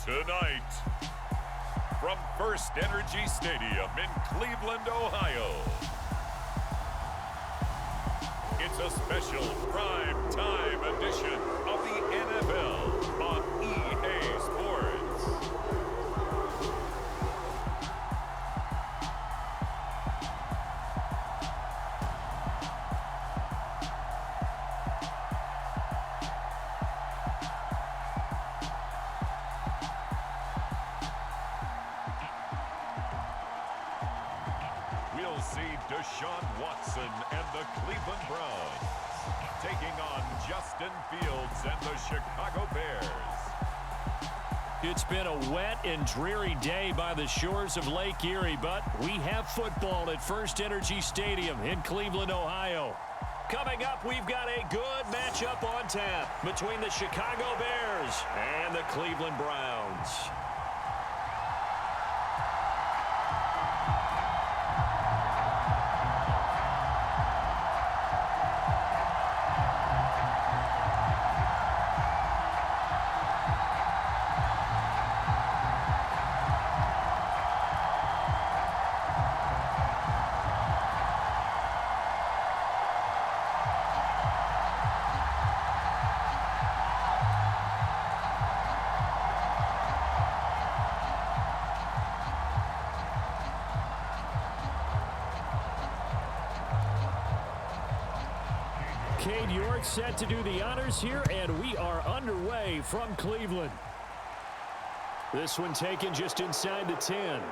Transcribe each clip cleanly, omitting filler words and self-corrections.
Tonight, from First Energy Stadium in Cleveland, Ohio, it's a special prime time edition of the NFL on EA Sports. We'll see Deshaun Watson and the Cleveland Browns taking on Justin Fields and the Chicago Bears. It's been a wet and dreary day by the shores of Lake Erie, but we have football at First Energy Stadium in Cleveland, Ohio. Coming up, we've got a good matchup on tap between the Chicago Bears and the Cleveland Browns. Cade York set to do the honors here, and we are underway from Cleveland. This one taken just inside the 10.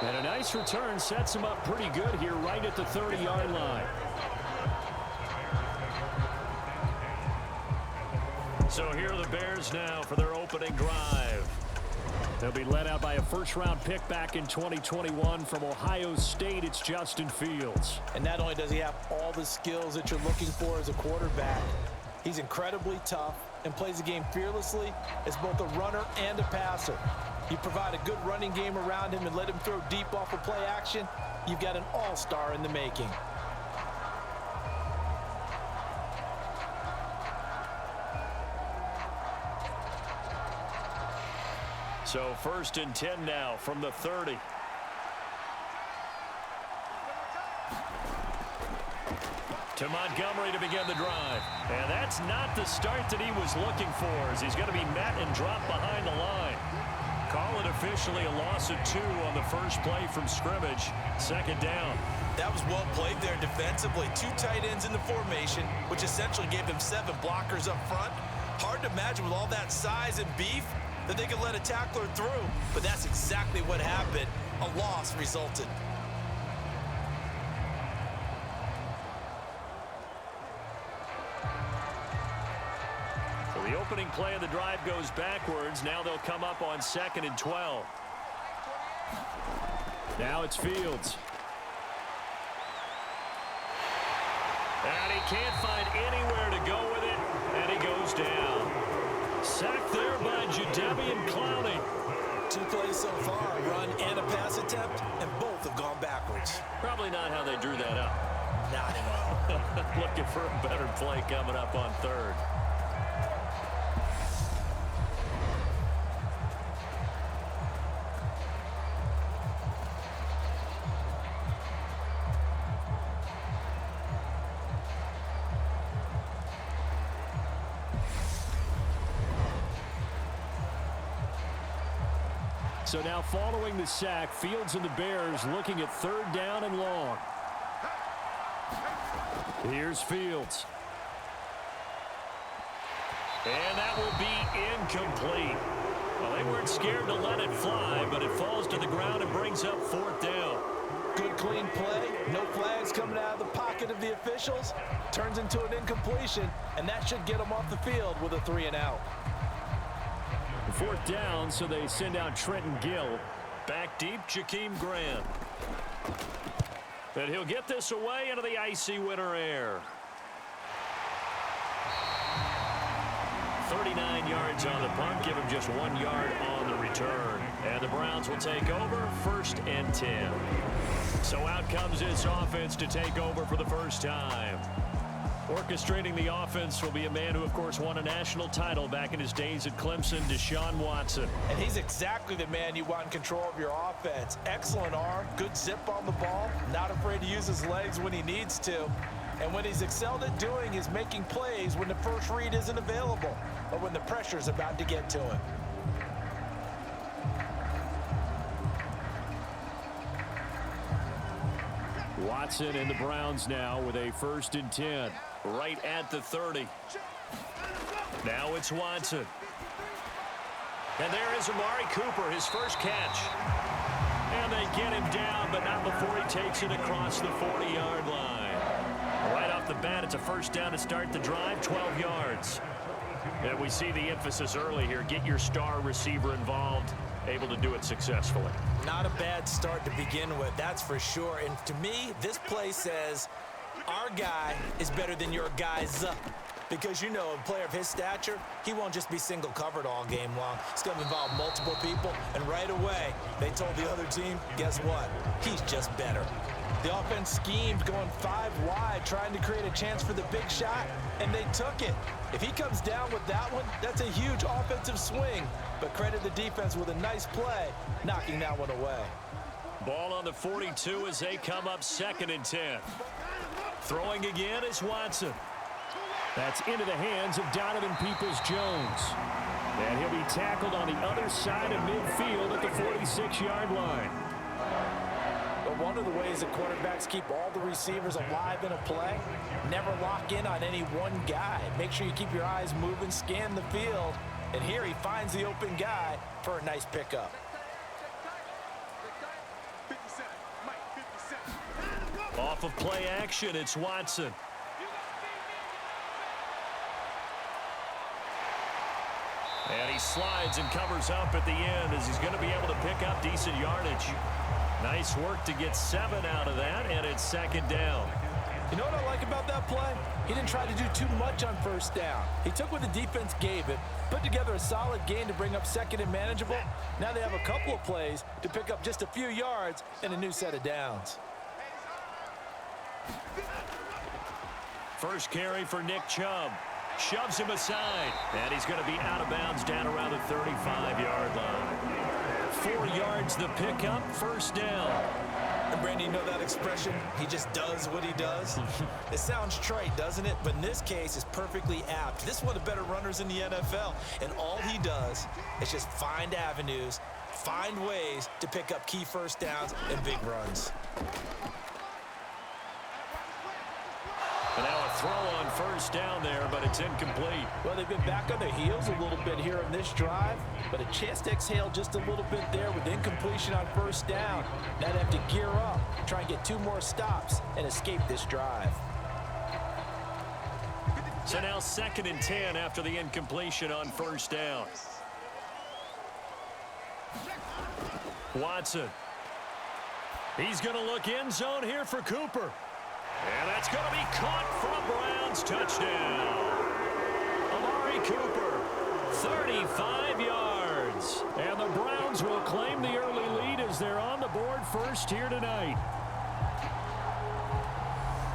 And a nice return sets him up pretty good here right at the 30-yard line. So here are the Bears now for their opening drive. They'll be led out by a first-round pick back in 2021 from Ohio State. It's Justin Fields. And not only does he have all the skills that you're looking for as a quarterback, he's incredibly tough and plays the game fearlessly as both a runner and a passer. You provide a good running game around him and let him throw deep off of play action, you've got an all-star in the making. So 1st and 10 now from the 30. To Montgomery to begin the drive. And that's not the start that he was looking for, as he's going to be met and dropped behind the line. Call it officially a loss of 2 on the first play from scrimmage. 2nd down. That was well played there defensively. 2 tight ends in the formation, which essentially gave them 7 blockers up front. Hard to imagine with all that size and beef that they could let a tackler through, but that's exactly what happened. A loss resulted. So the opening play of the drive goes backwards. Now they'll come up on 2nd and 12. Now it's Fields. And he can't find anywhere to go with it, and he goes down. Sacked there by Jadeveon Clowney. 2 plays so far, a run and a pass attempt, and both have gone backwards. Probably not how they drew that up. Not at all. Looking for a better play coming up on 3rd. So now following the sack, Fields and the Bears looking at 3rd down and long. Here's Fields. And that will be incomplete. Well, they weren't scared to let it fly, but it falls to the ground and brings up 4th down. Good clean play, no flags coming out of the pocket of the officials. Turns into an incompletion, and that should get them off the field with a 3 and out. 4th down, so they send out Trenton Gill. Back deep, Jakeem Graham. But he'll get this away into the icy winter air. 39 yards on the punt, give him just 1 yard on the return. And the Browns will take over, 1st and 10. So out comes this offense to take over for the first time. Orchestrating the offense will be a man who, of course, won a national title back in his days at Clemson, Deshaun Watson. And he's exactly the man you want in control of your offense. Excellent arm, good zip on the ball, not afraid to use his legs when he needs to. And what he's excelled at doing is making plays when the first read isn't available or when the pressure's about to get to him. Watson and the Browns now with a 1st and 10. Right at the 30. Now it's Watson. And there is Amari Cooper, his first catch. And they get him down, but not before he takes it across the 40-yard line. Right off the bat, it's a 1st down to start the drive, 12 yards. And we see the emphasis early here. Get your star receiver involved, able to do it successfully. Not a bad start to begin with, that's for sure. And to me, this play says our guy is better than your guy's. Because, you know, a player of his stature, he won't just be single covered all game long. It's going to involve multiple people. And right away, they told the other team, guess what? He's just better. The offense schemed going 5 wide, trying to create a chance for the big shot, and they took it. If he comes down with that one, that's a huge offensive swing. But credit the defense with a nice play, knocking that one away. Ball on the 42 as they come up 2nd and 10. Throwing again is Watson. That's into the hands of Donovan Peoples-Jones. And he'll be tackled on the other side of midfield at the 46-yard line. But one of the ways that quarterbacks keep all the receivers alive in a play, never lock in on any one guy. Make sure you keep your eyes moving, scan the field. And here he finds the open guy for a nice pickup. Off of play action, it's Watson. And he slides and covers up at the end as he's going to be able to pick up decent yardage. Nice work to get 7 out of that, and it's 2nd down. You know what I like about that play? He didn't try to do too much on 1st down. He took what the defense gave it, put together a solid gain to bring up 2nd and manageable. Now they have a couple of plays to pick up just a few yards and a new set of downs. First carry for Nick Chubb. Shoves him aside, and he's going to be out of bounds down around the 35-yard line. 4 yards the pickup, 1st down. And Brandon, you know that expression? He just does what he does. It sounds trite, doesn't it? But in this case, it's perfectly apt. This is one of the better runners in the NFL, and all he does is just find avenues, find ways to pick up key 1st downs and big runs. And now a throw on 1st down there, but it's incomplete. Well, they've been back on their heels a little bit here in this drive, but a chance to exhale just a little bit there with incompletion on 1st down. Now they have to gear up, try and get 2 more stops, and escape this drive. So now 2nd and 10 after the incompletion on 1st down. Watson. He's going to look end zone here for Cooper. And that's going to be caught for a Browns touchdown. Amari Cooper, 35 yards. And the Browns will claim the early lead as they're on the board first here tonight.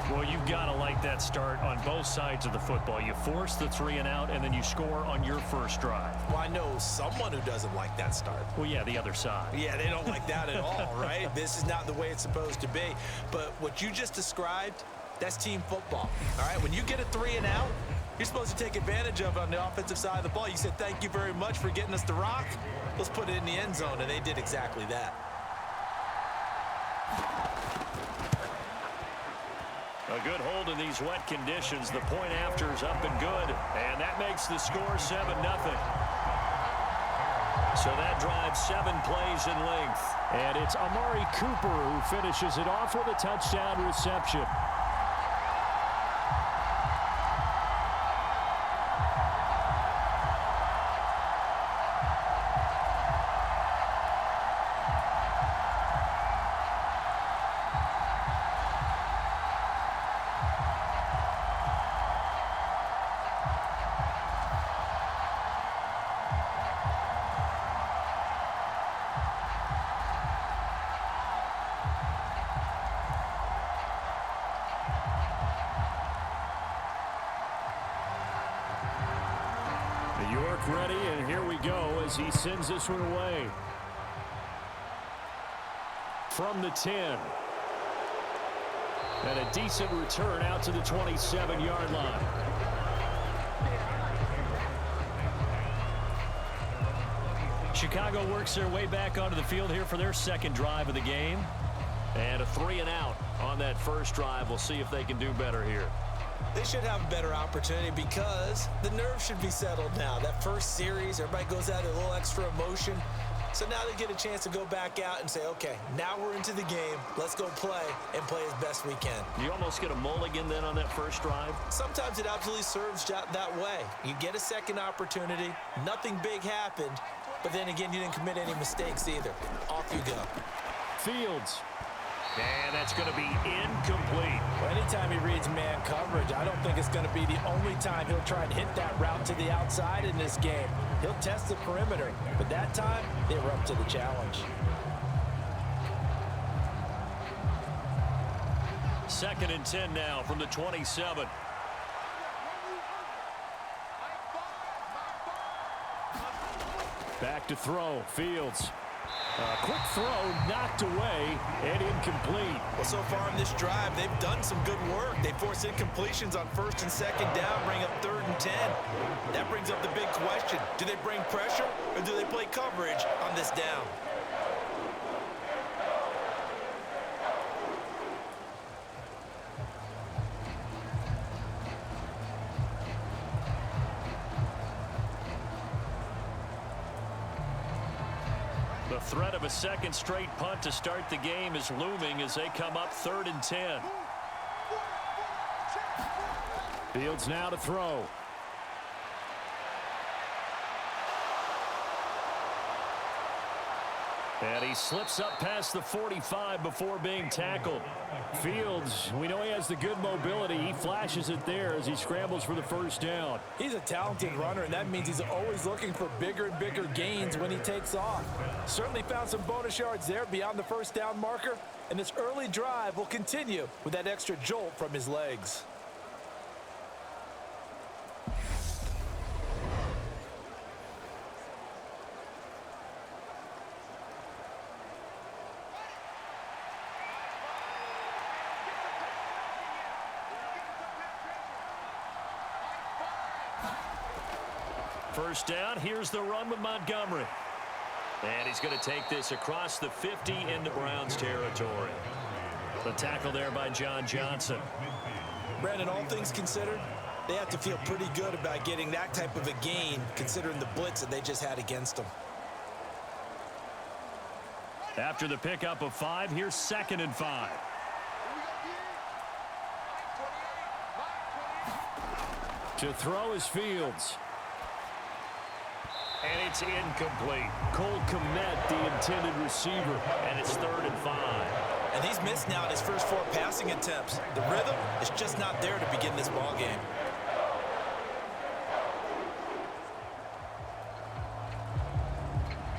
Well, you've got to like that start on both sides of the football. You force the 3 and out, and then you score on your first drive. Well, I know someone who doesn't like that start. Well, yeah, the other side. Yeah, they don't like that at all, right? This is not the way it's supposed to be. But what you just described, that's team football, all right? When you get a 3 and out, you're supposed to take advantage of it on the offensive side of the ball. You said, thank you very much for getting us the rock. Let's put it in the end zone, and they did exactly that. A good hold in these wet conditions. The point after is up and good. And that makes the score 7-0. So that drives 7 plays in length. And it's Amari Cooper who finishes it off with a touchdown reception. York ready, and here we go as he sends this one away. From the 10. And a decent return out to the 27-yard line. Chicago works their way back onto the field here for their second drive of the game. And a 3-and-out on that first drive. We'll see if they can do better here. They should have a better opportunity because the nerves should be settled now. That first series, everybody goes out a little extra emotion. So now they get a chance to go back out and say, okay, now we're into the game. Let's go play and play as best we can. You almost get a mulligan then on that first drive? Sometimes it absolutely serves that way. You get a second opportunity. Nothing big happened. But then again, you didn't commit any mistakes either. Off you go. Fields. And that's going to be incomplete. Well, anytime he reads man coverage, I don't think it's going to be the only time he'll try and hit that route to the outside in this game. He'll test the perimeter, but that time, they were up to the challenge. Second and 10 now from the 27. Back to throw. Fields. Quick throw, knocked away, and incomplete. Well, so far in this drive, they've done some good work. They force incompletions on first and second down, bring up 3rd and 10. That brings up the big question. Do they bring pressure, or do they play coverage on this down? The threat of a second straight punt to start the game is looming as they come up 3rd and 10. Fields now to throw. And he slips up past the 45 before being tackled. Fields, we know he has the good mobility. He flashes it there as he scrambles for the first down. He's a talented runner, and that means he's always looking for bigger and bigger gains when he takes off. Certainly found some bonus yards there beyond the first down marker, and this early drive will continue with that extra jolt from his legs. First down, here's the run with Montgomery. And he's going to take this across the 50 into Browns territory. The tackle there by John Johnson. Brandon, all things considered, they have to feel pretty good about getting that type of a gain considering the blitz that they just had against them. After the pickup of 5, here's 2nd and 5. To throw is Fields. And it's incomplete. Cole Kmet, the intended receiver, and it's 3rd and 5. And he's missed now in his first 4 passing attempts. The rhythm is just not there to begin this ball game.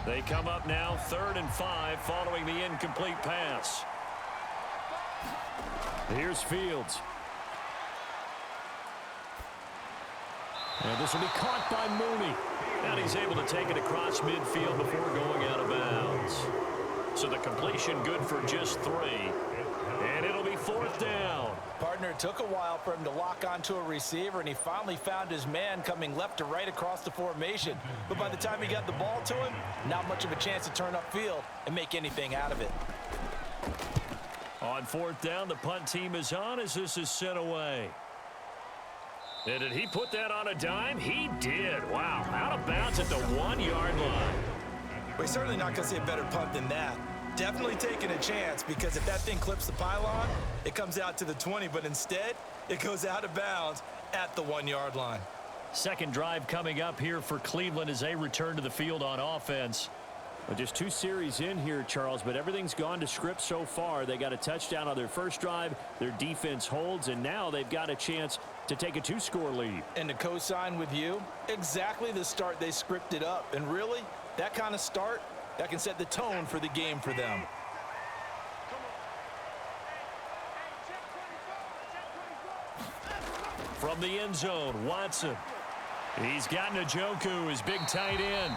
They come up now 3rd and 5 following the incomplete pass. Here's Fields. And this will be caught by Mooney. And he's able to take it across midfield before going out of bounds. So the completion good for just 3. And it'll be 4th down. Partner, it took a while for him to lock onto a receiver, and he finally found his man coming left to right across the formation. But by the time he got the ball to him, not much of a chance to turn upfield and make anything out of it. On 4th down, the punt team is on as this is sent away. And did he put that on a dime? He did. Wow. Out of bounds at the 1-yard line. We're certainly not going to see a better punt than that. Definitely taking a chance because if that thing clips the pylon, it comes out to the 20, but instead, it goes out of bounds at the 1-yard line. Second drive coming up here for Cleveland as they return to the field on offense. Well, just 2 series in here, Charles, but everything's gone to script so far. They got a touchdown on their first drive. Their defense holds, and now they've got a chance to take a 2-score lead. And to co-sign with you, exactly the start they scripted up. And really, that kind of start, that can set the tone for the game for them. From the end zone, Watson. He's got Njoku, his big tight end.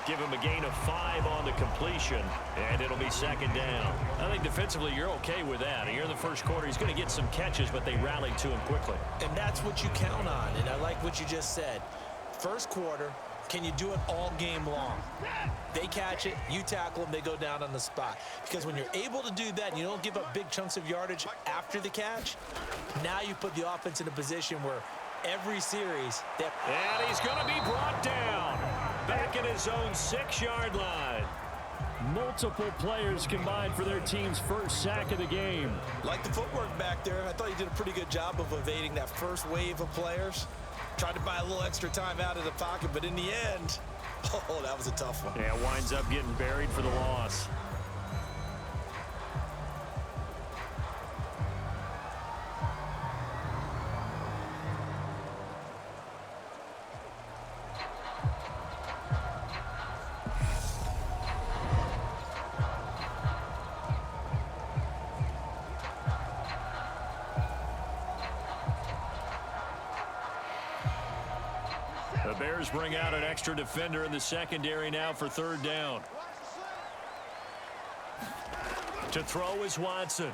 Give him a gain of 5 on the completion, and it'll be second down. I think defensively you're okay with that. Here in the first quarter, he's going to get some catches, but they rallied to him quickly. And that's what you count on, and I like what you just said. First quarter, can you do it all game long? They catch it, you tackle them, they go down on the spot. Because when you're able to do that and you don't give up big chunks of yardage after the catch, now you put the offense in a position where every series and he's going to be brought down back at his own 6-yard line. Multiple players combined for their team's first sack of the game. Like the footwork back there, I thought he did a pretty good job of evading that first wave of players. Tried to buy a little extra time out of the pocket, but in the end, oh, that was a tough one. Yeah, winds up getting buried for the loss. The Bears bring out an extra defender in the secondary now for third down. To throw is Watson.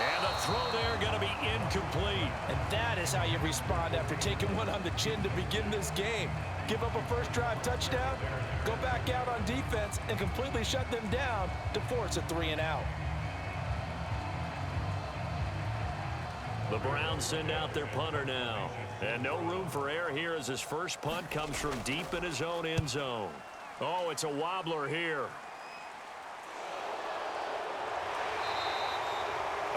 And the throw there going to be incomplete. And that is how you respond after taking one on the chin to begin this game. Give up a first drive touchdown, go back out on defense, and completely shut them down to force a 3-and-out. The Browns send out their punter now. And no room for error here as his first punt comes from deep in his own end zone. Oh, it's a wobbler here.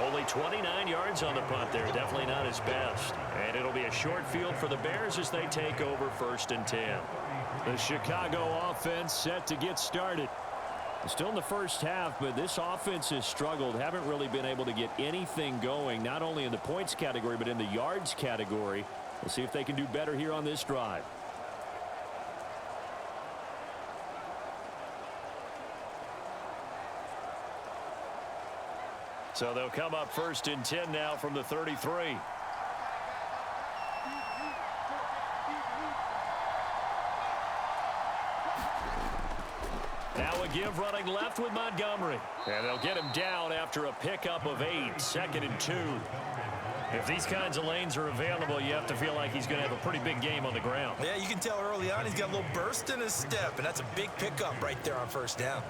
Only 29 yards on the punt there. Definitely not his best. And it'll be a short field for the Bears as they take over 1st and 10. The Chicago offense set to get started. Still in the first half, but this offense has struggled. Haven't really been able to get anything going, not only in the points category, but in the yards category. We'll see if they can do better here on this drive. So they'll come up 1st and 10 now from the 33. Now a give running left with Montgomery. And they'll get him down after a pickup of 8, 2nd and 2. If these kinds of lanes are available, you have to feel like he's going to have a pretty big game on the ground. Yeah, you can tell early on he's got a little burst in his step, and that's a big pickup right there on first down.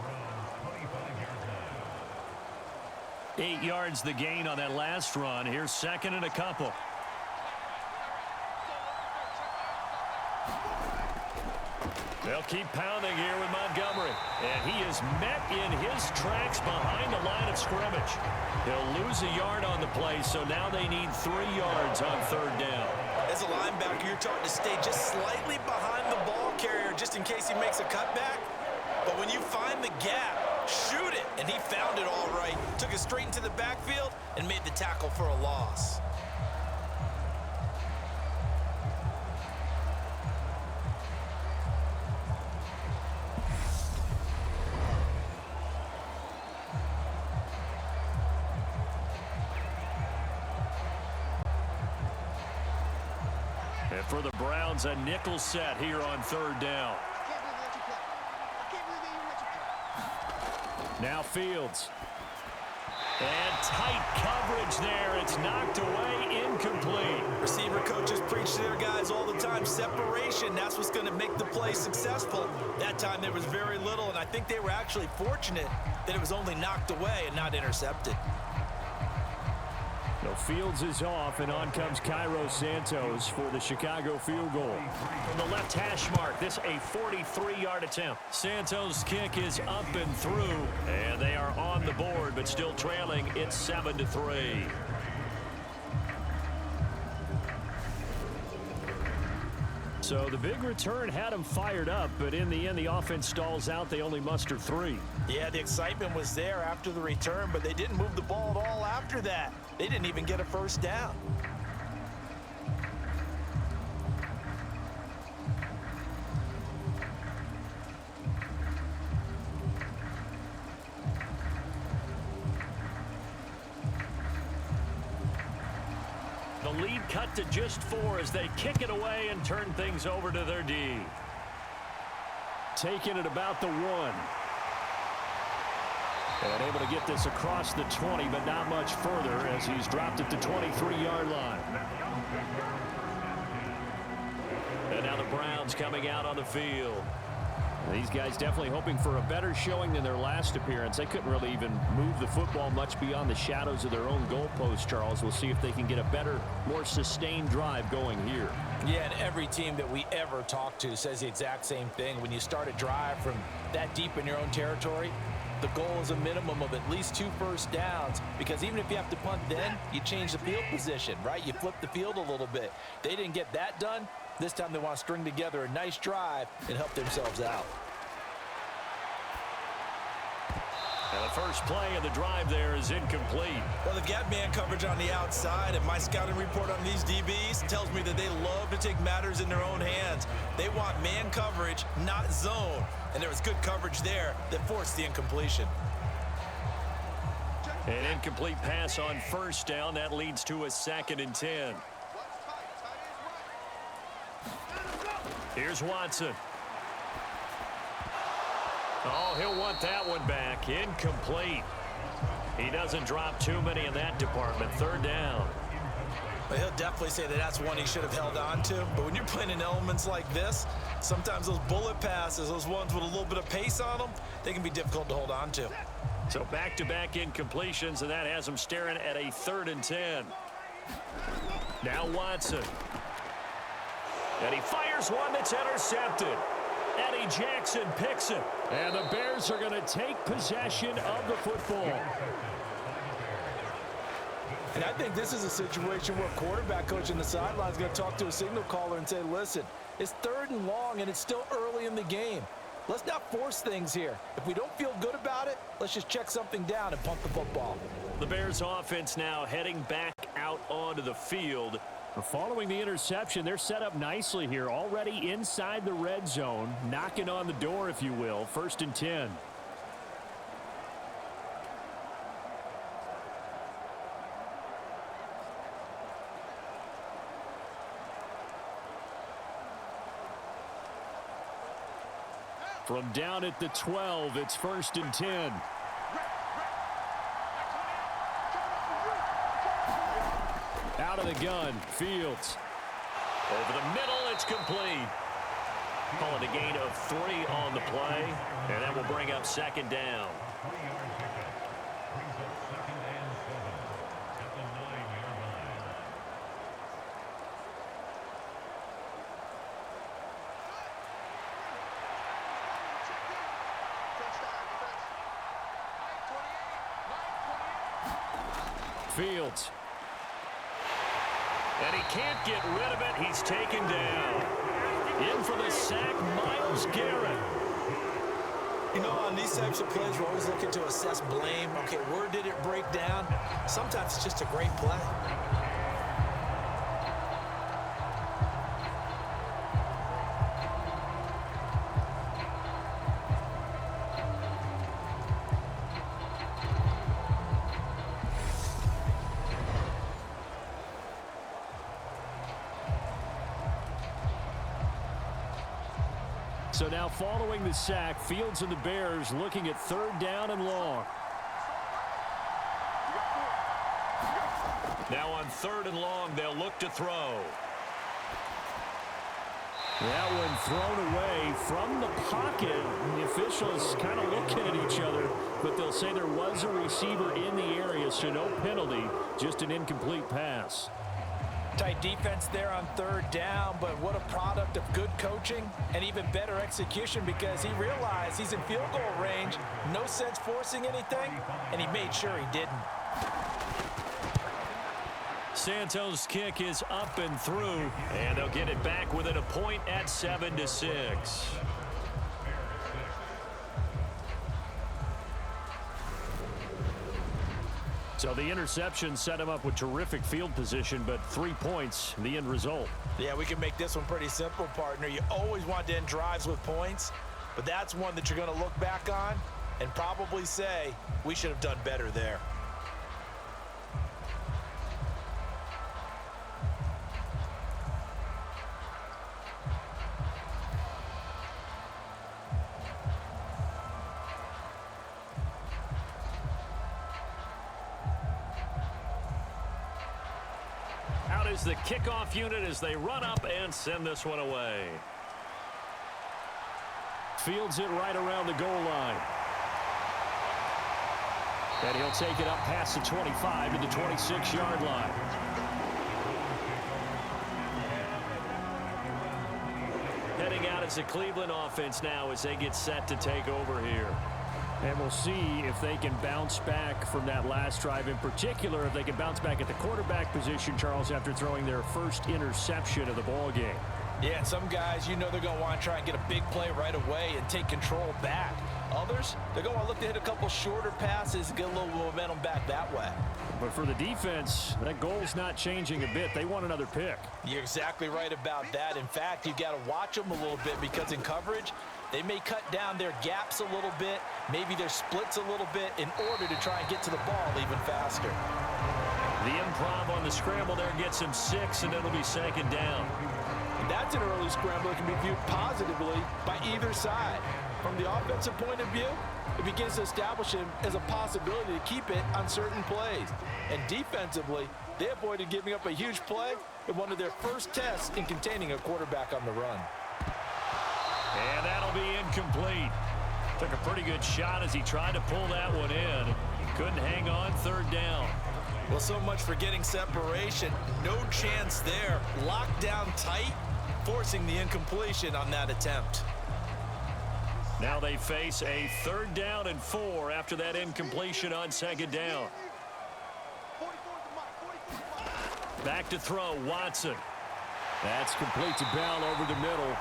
8 yards the gain on that last run. Here's 2nd and a couple. They'll keep pounding here with Montgomery. And he is met in his tracks behind the line of scrimmage. He'll lose a yard on the play, so now they need 3 yards on 3rd down. As a linebacker, you're taught to stay just slightly behind the ball carrier just in case he makes a cutback. But when you find the gap, shoot it. And he found it all right. Took it straight into the backfield and made the tackle for a loss. And for the Browns, a nickel set here on 3rd down. Now Fields. And tight coverage there. It's knocked away, incomplete. Receiver coaches preach to their guys all the time. Separation, that's what's going to make the play successful. That time there was very little, and I think they were actually fortunate that it was only knocked away and not intercepted. No, Fields is off, and on comes Cairo Santos for the Chicago field goal. From the left hash mark, this a 43-yard attempt. Santos' kick is up and through, and they are on the board, but still trailing. It's 7-3. So the big return had them fired up, but in the end, the offense stalls out. They only muster 3. Yeah, the excitement was there after the return, but they didn't move the ball at all after that. They didn't even get a first down. The lead cut to just 4 as they kick it away and turn things over to their D. Taking it about the 1. And able to get this across the 20, but not much further as he's dropped it to 23-yard line. And now the Browns coming out on the field. These guys definitely hoping for a better showing than their last appearance. They couldn't really even move the football much beyond the shadows of their own goalpost, Charles. We'll see if they can get a better, more sustained drive going here. Yeah, and every team that we ever talk to says the exact same thing. When you start a drive from that deep in your own territory, the goal is a minimum of at least 2 first downs, because even if you have to punt then, you change the field position, right? You flip the field a little bit. They didn't get that done. This time they want to string together a nice drive and help themselves out. And the first play of the drive there is incomplete. Well, they've got man coverage on the outside, and my scouting report on these DBs tells me that they love to take matters in their own hands. They want man coverage, not zone. And there was good coverage there that forced the incompletion. An incomplete pass on first down. That leads to a 2nd and 10. Here's Watson. Oh, he'll want that one back. Incomplete. He doesn't drop too many in that department. 3rd down. Well, he'll definitely say that that's one he should have held on to. But when you're playing in elements like this, sometimes those bullet passes, those ones with a little bit of pace on them, they can be difficult to hold on to. So back-to-back incompletions, and that has him staring at a 3rd and 10. Now Watson. And he fires one that's intercepted. Eddie Jackson picks it. And the Bears are going to take possession of the football. And I think this is a situation where a quarterback coach in the sideline is going to talk to a signal caller and say, listen, it's 3rd and long and it's still early in the game. Let's not force things here. If we don't feel good about it, let's just check something down and punt the football. The Bears offense now heading back out onto the field. Following the interception, they're set up nicely here, already inside the red zone, knocking on the door, if you will. 1st and 10. From down at the 12, it's 1st and 10. Out of the gun, Fields. Over the middle, it's complete. Call it a gain of 3 on the play, and that will bring up 2nd down. Fields. And he can't get rid of it. He's taken down. In for the sack, Myles Garrett. You know, on these types of plays, we're always looking to assess blame. Okay, where did it break down? Sometimes it's just a great play. So now following the sack, Fields and the Bears looking at 3rd down and long. Now on 3rd and long, they'll look to throw. That one thrown away from the pocket. The officials kind of looking at each other, but they'll say there was a receiver in the area, so no penalty, just an incomplete pass. Tight defense there on 3rd down, but what a product of good coaching and even better execution, because he realized he's in field goal range, no sense forcing anything, and he made sure he didn't. Santos' kick is up and through, and they'll get it back within a point at 7-6. So the interception set him up with terrific field position, but 3 points, the end result. Yeah, we can make this one pretty simple, partner. You always want to end drives with points, but that's one that you're going to look back on and probably say, we should have done better there. is the kickoff unit as they run up and send this one away. Fields it right around the goal line. And he'll take it up past the 25 to the 26-yard line. Heading out as the Cleveland offense now as they get set to take over here. And we'll see if they can bounce back from that last drive. In particular, if they can bounce back at the quarterback position, Charles, after throwing their first interception of the ball game. Yeah, and some guys, you know they're going to want to try and get a big play right away and take control back. Others, they're going to look to hit a couple shorter passes and get a little momentum back that way. But for the defense, that goal's not changing a bit. They want another pick. You're exactly right about that. In fact, you've got to watch them a little bit because in coverage, they may cut down their gaps a little bit, maybe their splits a little bit in order to try and get to the ball even faster. The improv on the scramble there gets him 6, and it'll be second down. And that's an early scramble that can be viewed positively by either side. From the offensive point of view, it begins to establish him as a possibility to keep it on certain plays. And defensively, they avoided giving up a huge play in one of their first tests in containing a quarterback on the run. And that'll be incomplete. Took a pretty good shot as he tried to pull that one in. Couldn't hang on, third down. Well, so much for getting separation. No chance there. Locked down tight, forcing the incompletion on that attempt. Now they face a 3rd down and 4 after that incompletion on second down. Back to throw, Watson. That's complete to Bell over the middle.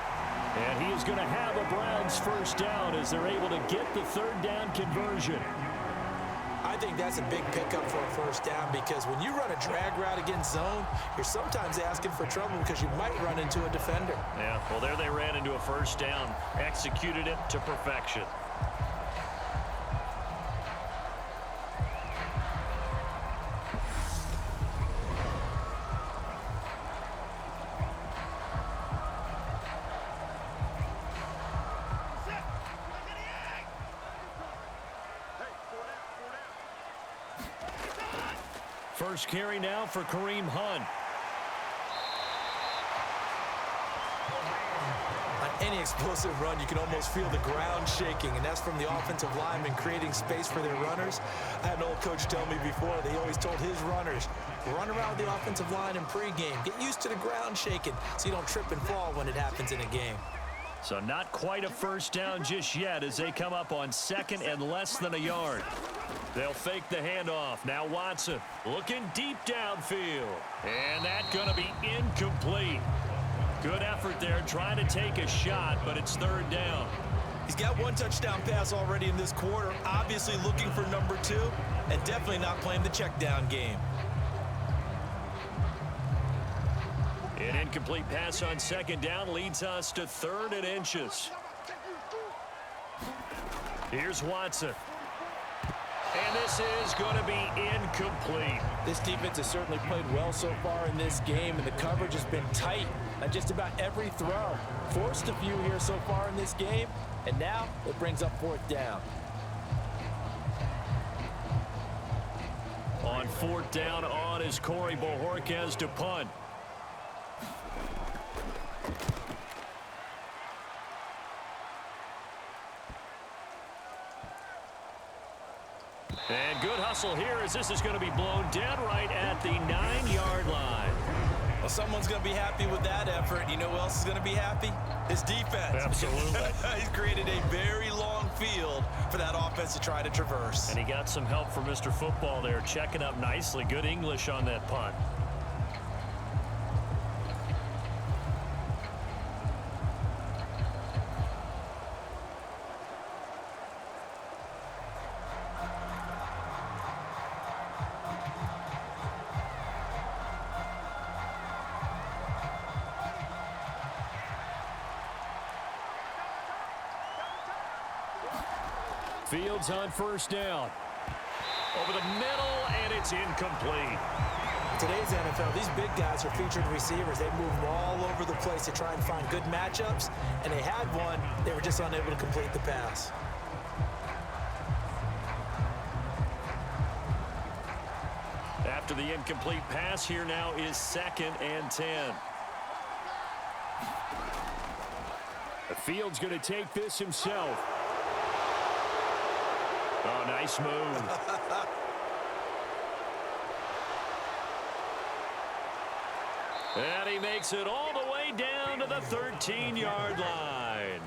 And he is going to have a Browns first down as they're able to get the 3rd down conversion. I think that's a big pickup for a first down because when you run a drag route against zone, you're sometimes asking for trouble because you might run into a defender. Yeah, well, there they ran into a first down, executed it to perfection. First carry now for Kareem Hunt. On any explosive run, you can almost feel the ground shaking, and that's from the offensive linemen creating space for their runners. I had an old coach tell me before, they always told his runners, run around the offensive line in pregame. Get used to the ground shaking so you don't trip and fall when it happens in a game. So not quite a first down just yet as they come up on 2nd and less than a yard. They'll fake the handoff. Now Watson looking deep downfield. And that's going to be incomplete. Good effort there trying to take a shot, but it's 3rd down. He's got one touchdown pass already in this quarter, obviously looking for number 2, and definitely not playing the check down game. An incomplete pass on 2nd down leads us to 3rd and inches. Here's Watson. And this is going to be incomplete. This defense has certainly played well so far in this game, and the coverage has been tight on just about every throw. Forced a few here so far in this game, and now it brings up 4th down. On 4th down on is Corey Bojorquez to punt. And good hustle here as this is going to be blown dead right at the 9-yard line. Well, someone's going to be happy with that effort. You know who else is going to be happy? His defense. Absolutely. He's created a very long field for that offense to try to traverse. And he got some help from Mr. Football there, checking up nicely. Good English on that punt. Fields on 1st down. Over the middle, and it's incomplete. Today's NFL, these big guys are featured receivers. They move all over the place to try and find good matchups, and they had one. They were just unable to complete the pass. After the incomplete pass, here now is 2nd and 10. The Field's going to take this himself. Oh, nice move. And he makes it all the way down to the 13-yard line.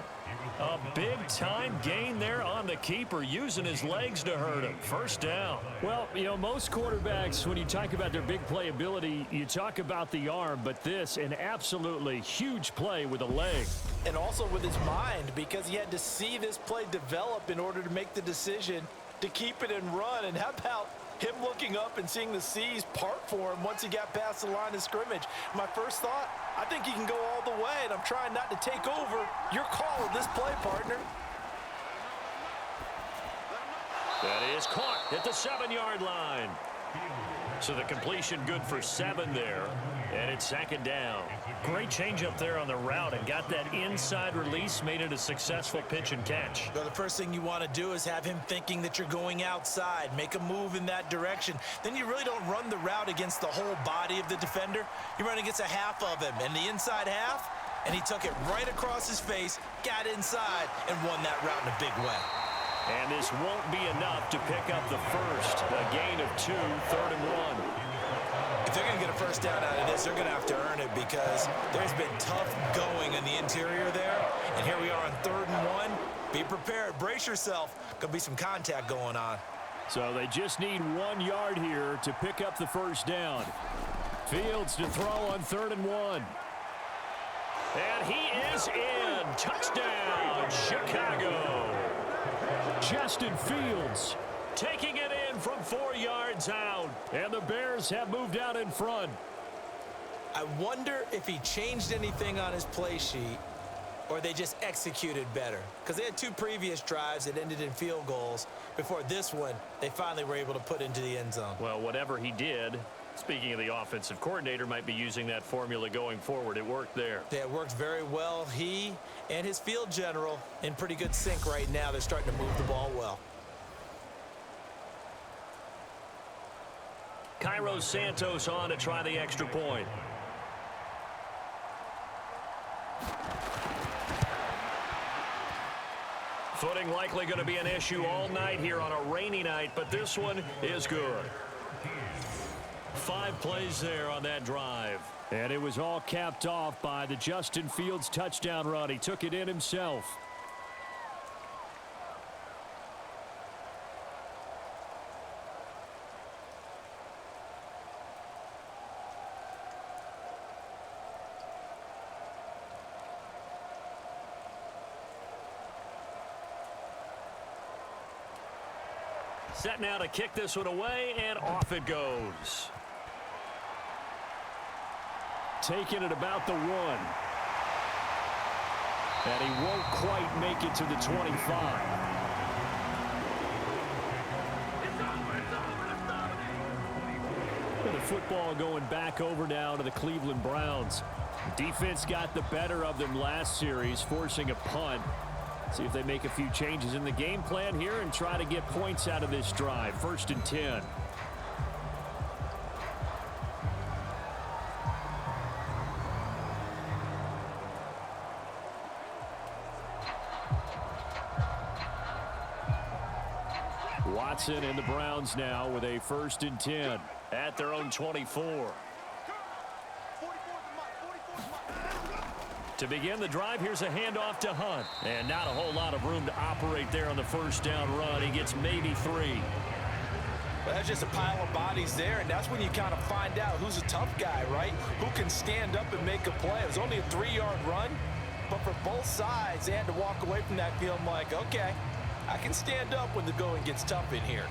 A big-time gain there on the keeper, using his legs to hurt him. First down. Well, you know, most quarterbacks, when you talk about their big playability, you talk about the arm, but this, an absolutely huge play with a leg. And also with his mind, because he had to see this play develop in order to make the decision to keep it and run. And how about him looking up and seeing the seas part for him once he got past the line of scrimmage? My first thought, I think he can go all the way, and I'm trying not to take over your call of this play, partner. That is caught at the 7-yard line. So the completion good for 7 there, and it's 2nd down. Great change up there on the route and got that inside release, made it a successful pitch and catch. Well, the first thing you want to do is have him thinking that you're going outside, make a move in that direction. Then you really don't run the route against the whole body of the defender. You run against a half of him, and the inside half, and he took it right across his face, got inside, and won that route in a big way. And this won't be enough to pick up the first. A gain of 2, 3rd and 1. If they're going to get a first down out of this, they're going to have to earn it, because there's been tough going in the interior there. And here we are on 3rd and 1. Be prepared. Brace yourself. Could be some contact going on. So they just need 1 yard here to pick up the first down. Fields to throw on 3rd and 1. And he is in. Touchdown, Chicago. Justin Fields taking it in from 4 yards out. And the Bears have moved out in front. I wonder if he changed anything on his play sheet, or they just executed better. Because they had 2 previous drives that ended in field goals. Before this one, they finally were able to put into the end zone. Well, whatever he did, speaking of the offensive coordinator, might be using that formula going forward. It worked there. Yeah, it worked very well. He and his field general in pretty good sync right now. They're starting to move the ball well. Cairo Santos on to try the extra point. Footing likely going to be an issue all night here on a rainy night, but this one is good. 5 plays there on that drive. And it was all capped off by the Justin Fields touchdown run. He took it in himself. Set now to kick this one away, and off it goes. Taking it about the 1. And he won't quite make it to the 25. The football going back over now to the Cleveland Browns. Defense got the better of them last series, forcing a punt. See if they make a few changes in the game plan here and try to get points out of this drive. 1st and 10. Watson and the Browns now with a 1st and 10 at their own 24. To begin the drive, here's a handoff to Hunt. And not a whole lot of room to operate there on the first down run. He gets maybe 3. Well, that's just a pile of bodies there, and that's when you kind of find out who's a tough guy, right? Who can stand up and make a play. It was only a 3-yard run, but for both sides, they had to walk away from that feeling like, okay, I can stand up when the going gets tough in here.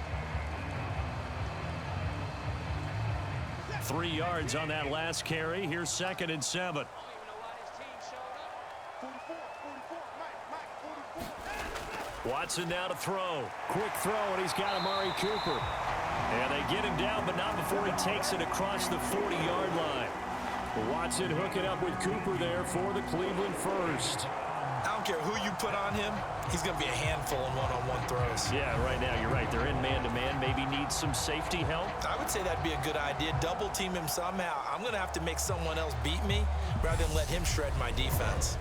3 yards on that last carry. Here's 2nd and 7. Watson now to throw. Quick throw, and he's got Amari Cooper. And they get him down, but not before he takes it across the 40-yard line. Watson hooking up with Cooper there for the Cleveland first. I don't care who you put on him, he's going to be a handful in one-on-one throws. Yeah, right now you're right. They're in man-to-man. Maybe need some safety help. I would say that'd be a good idea. Double team him somehow. I'm going to have to make someone else beat me rather than let him shred my defense.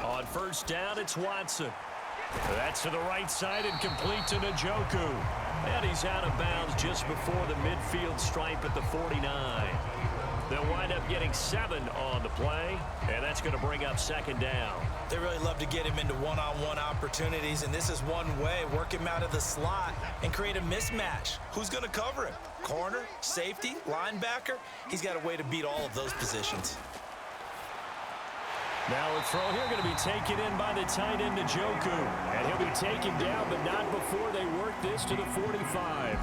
On first down, it's Watson. That's to the right side and complete to Njoku. And he's out of bounds just before the midfield stripe at the 49. They'll wind up getting 7 on the play, and that's going to bring up second down. They really love to get him into one-on-one opportunities, and this is one way. Work him out of the slot and create a mismatch. Who's going to cover him? Corner, safety, linebacker? He's got a way to beat all of those positions. Now a throw here going to be taken in by the tight end Njoku. And he'll be taken down, but not before they work this to the 45.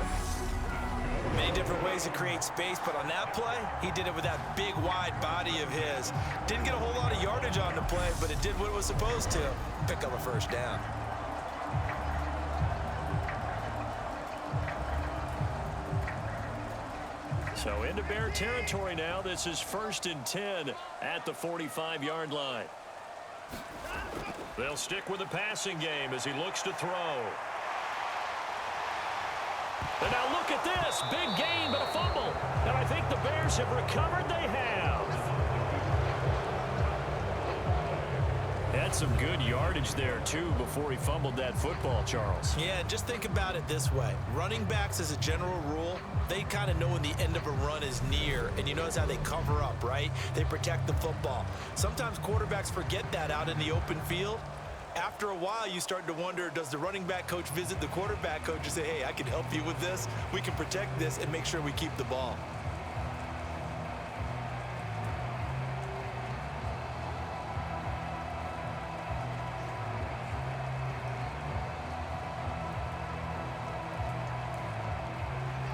Many different ways to create space, but on that play, he did it with that big, wide body of his. Didn't get a whole lot of yardage on the play, but it did what it was supposed to. Pick up a first down. So into Bear territory now. This is 1st and 10 at the 45-yard line. They'll stick with the passing game as he looks to throw. And now look at this. Big gain, but a fumble. And I think the Bears have recovered. They have. Had some good yardage there, too, before he fumbled that football, Charles. Yeah, just think about it this way. Running backs, as a general rule, they kind of know when the end of a run is near, and you notice how they cover up, right? They protect the football. Sometimes quarterbacks forget that out in the open field. After a while, you start to wonder, does the running back coach visit the quarterback coach and say, hey, I can help you with this. We can protect this and make sure we keep the ball.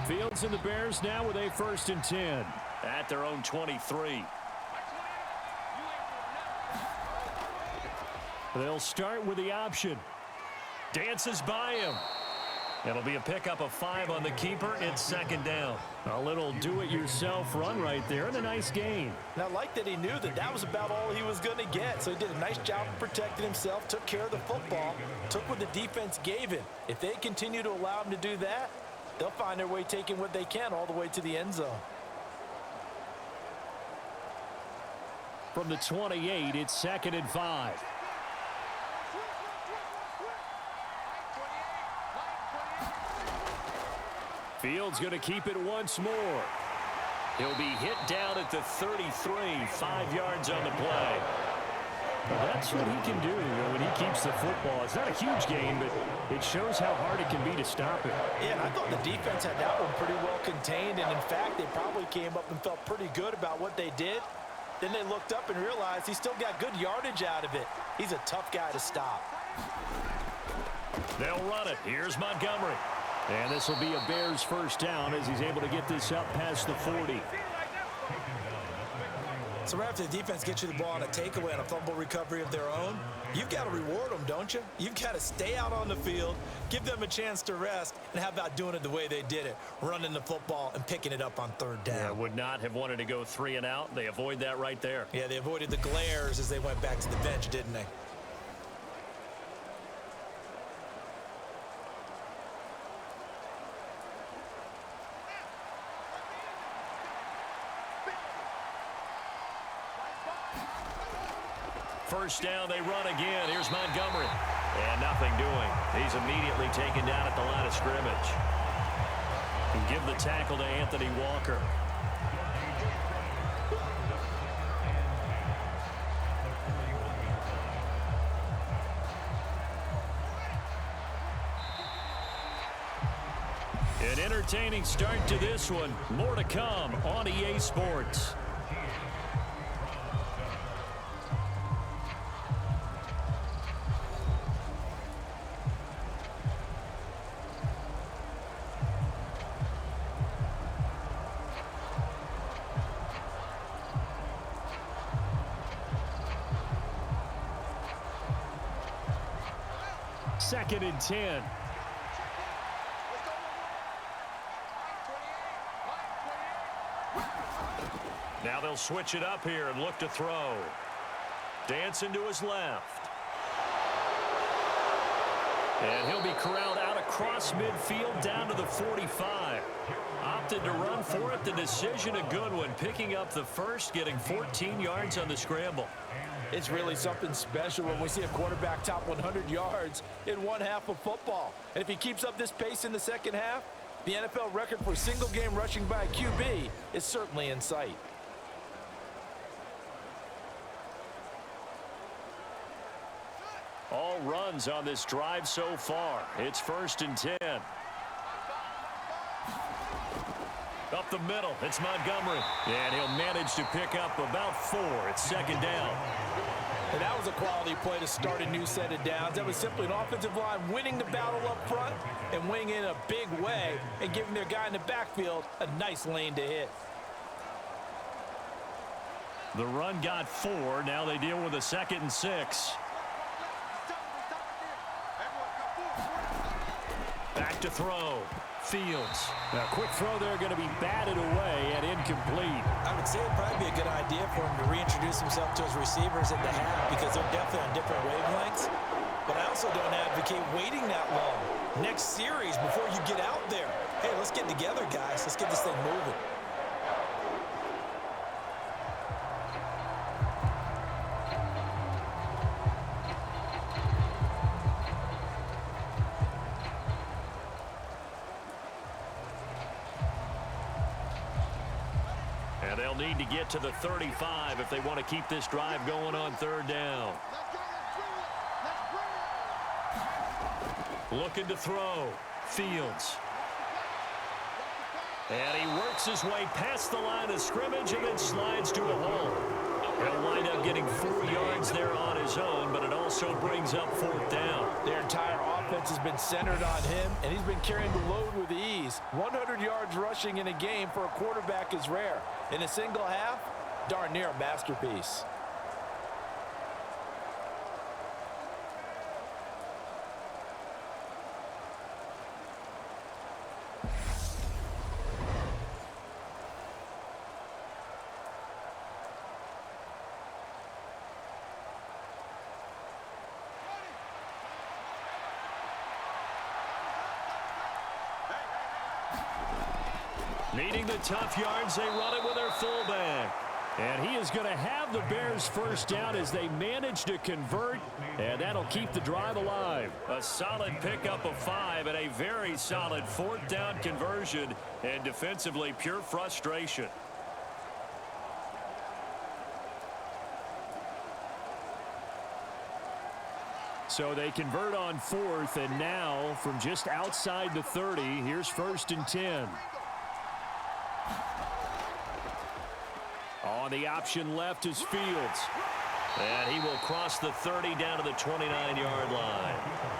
Fields and the Bears now with a 1st and 10. At their own 23. They'll start with the option. Dances by him. It'll be a pickup of 5 on the keeper. It's 2nd down. A little do-it-yourself run right there and a nice gain. And I like that he knew that that was about all he was going to get. So he did a nice job of protecting himself, took care of the football, took what the defense gave him. If they continue to allow him to do that, they'll find their way taking what they can all the way to the end zone. From the 28, it's 2nd and 5. Fields going to keep it once more. He'll be hit down at the 33, 5 yards on the play. Well, that's what he can do when he keeps the football. It's not a huge gain, but it shows how hard it can be to stop it. Yeah, and I thought the defense had that one pretty well contained, and in fact, they probably came up and felt pretty good about what they did. Then they looked up and realized he still got good yardage out of it. He's a tough guy to stop. They'll run it. Here's Montgomery. And this will be a Bears 1st down as he's able to get this up past the 40. So right after the defense gets you the ball on a takeaway and a fumble recovery of their own, you've got to reward them, don't you? You've got to stay out on the field, give them a chance to rest, and how about doing it the way they did it, running the football and picking it up on 3rd down. Yeah, would not have wanted to go 3 and out. They avoid that right there. Yeah, they avoided the glares as they went back to the bench, didn't they? First down, they run again. Here's Montgomery. And nothing doing. He's immediately taken down at the line of scrimmage. And give the tackle to Anthony Walker. An entertaining start to this one. More to come on EA Sports. 2nd and 10. Now they'll switch it up here and look to throw. Dancing to his left. And he'll be corralled out across midfield down to the 45. Opted to run for it. The decision a good one. Picking up the first, getting 14 yards on the scramble. It's really something special when we see a quarterback top 100 yards in one half of football. And if he keeps up this pace in the second half, the NFL record for single game rushing by a QB is certainly in sight. All runs on this drive so far. It's 1st and 10. Up the middle, it's Montgomery. And he'll manage to pick up about 4. It's 2nd down. And that was a quality play to start a new set of downs. That was simply an offensive line winning the battle up front and winning in a big way and giving their guy in the backfield a nice lane to hit. The run got 4. Now they deal with a 2nd and 6. Back to throw. Fields. A quick throw there going to be batted away and incomplete. I would say it'd probably be a good idea for him to reintroduce himself to his receivers at the half because they're definitely on different wavelengths. But I also don't advocate waiting that long. Next series before you get out there. Hey, let's get together, guys. Let's get this thing moving. And they'll need to get to the 35 if they want to keep this drive going on 3rd down. Looking to throw. Fields. And he works his way past the line of scrimmage and then slides to a hole. He'll wind up getting 4 yards there on his own, but it also brings up 4th down. Their entire offense has been centered on him, and he's been carrying the load with ease. 100 yards rushing in a game for a quarterback is rare. In a single half, darn near a masterpiece. Needing the tough yards, they run it with their fullback. And he is going to have the Bears 1st down as they manage to convert, and that'll keep the drive alive. A solid pickup of 5 and a very solid 4th down conversion, and defensively pure frustration. So they convert on 4th, and now from just outside the 30, here's 1st and 10. On the option left is Fields. And he will cross the 30 down to the 29-yard line.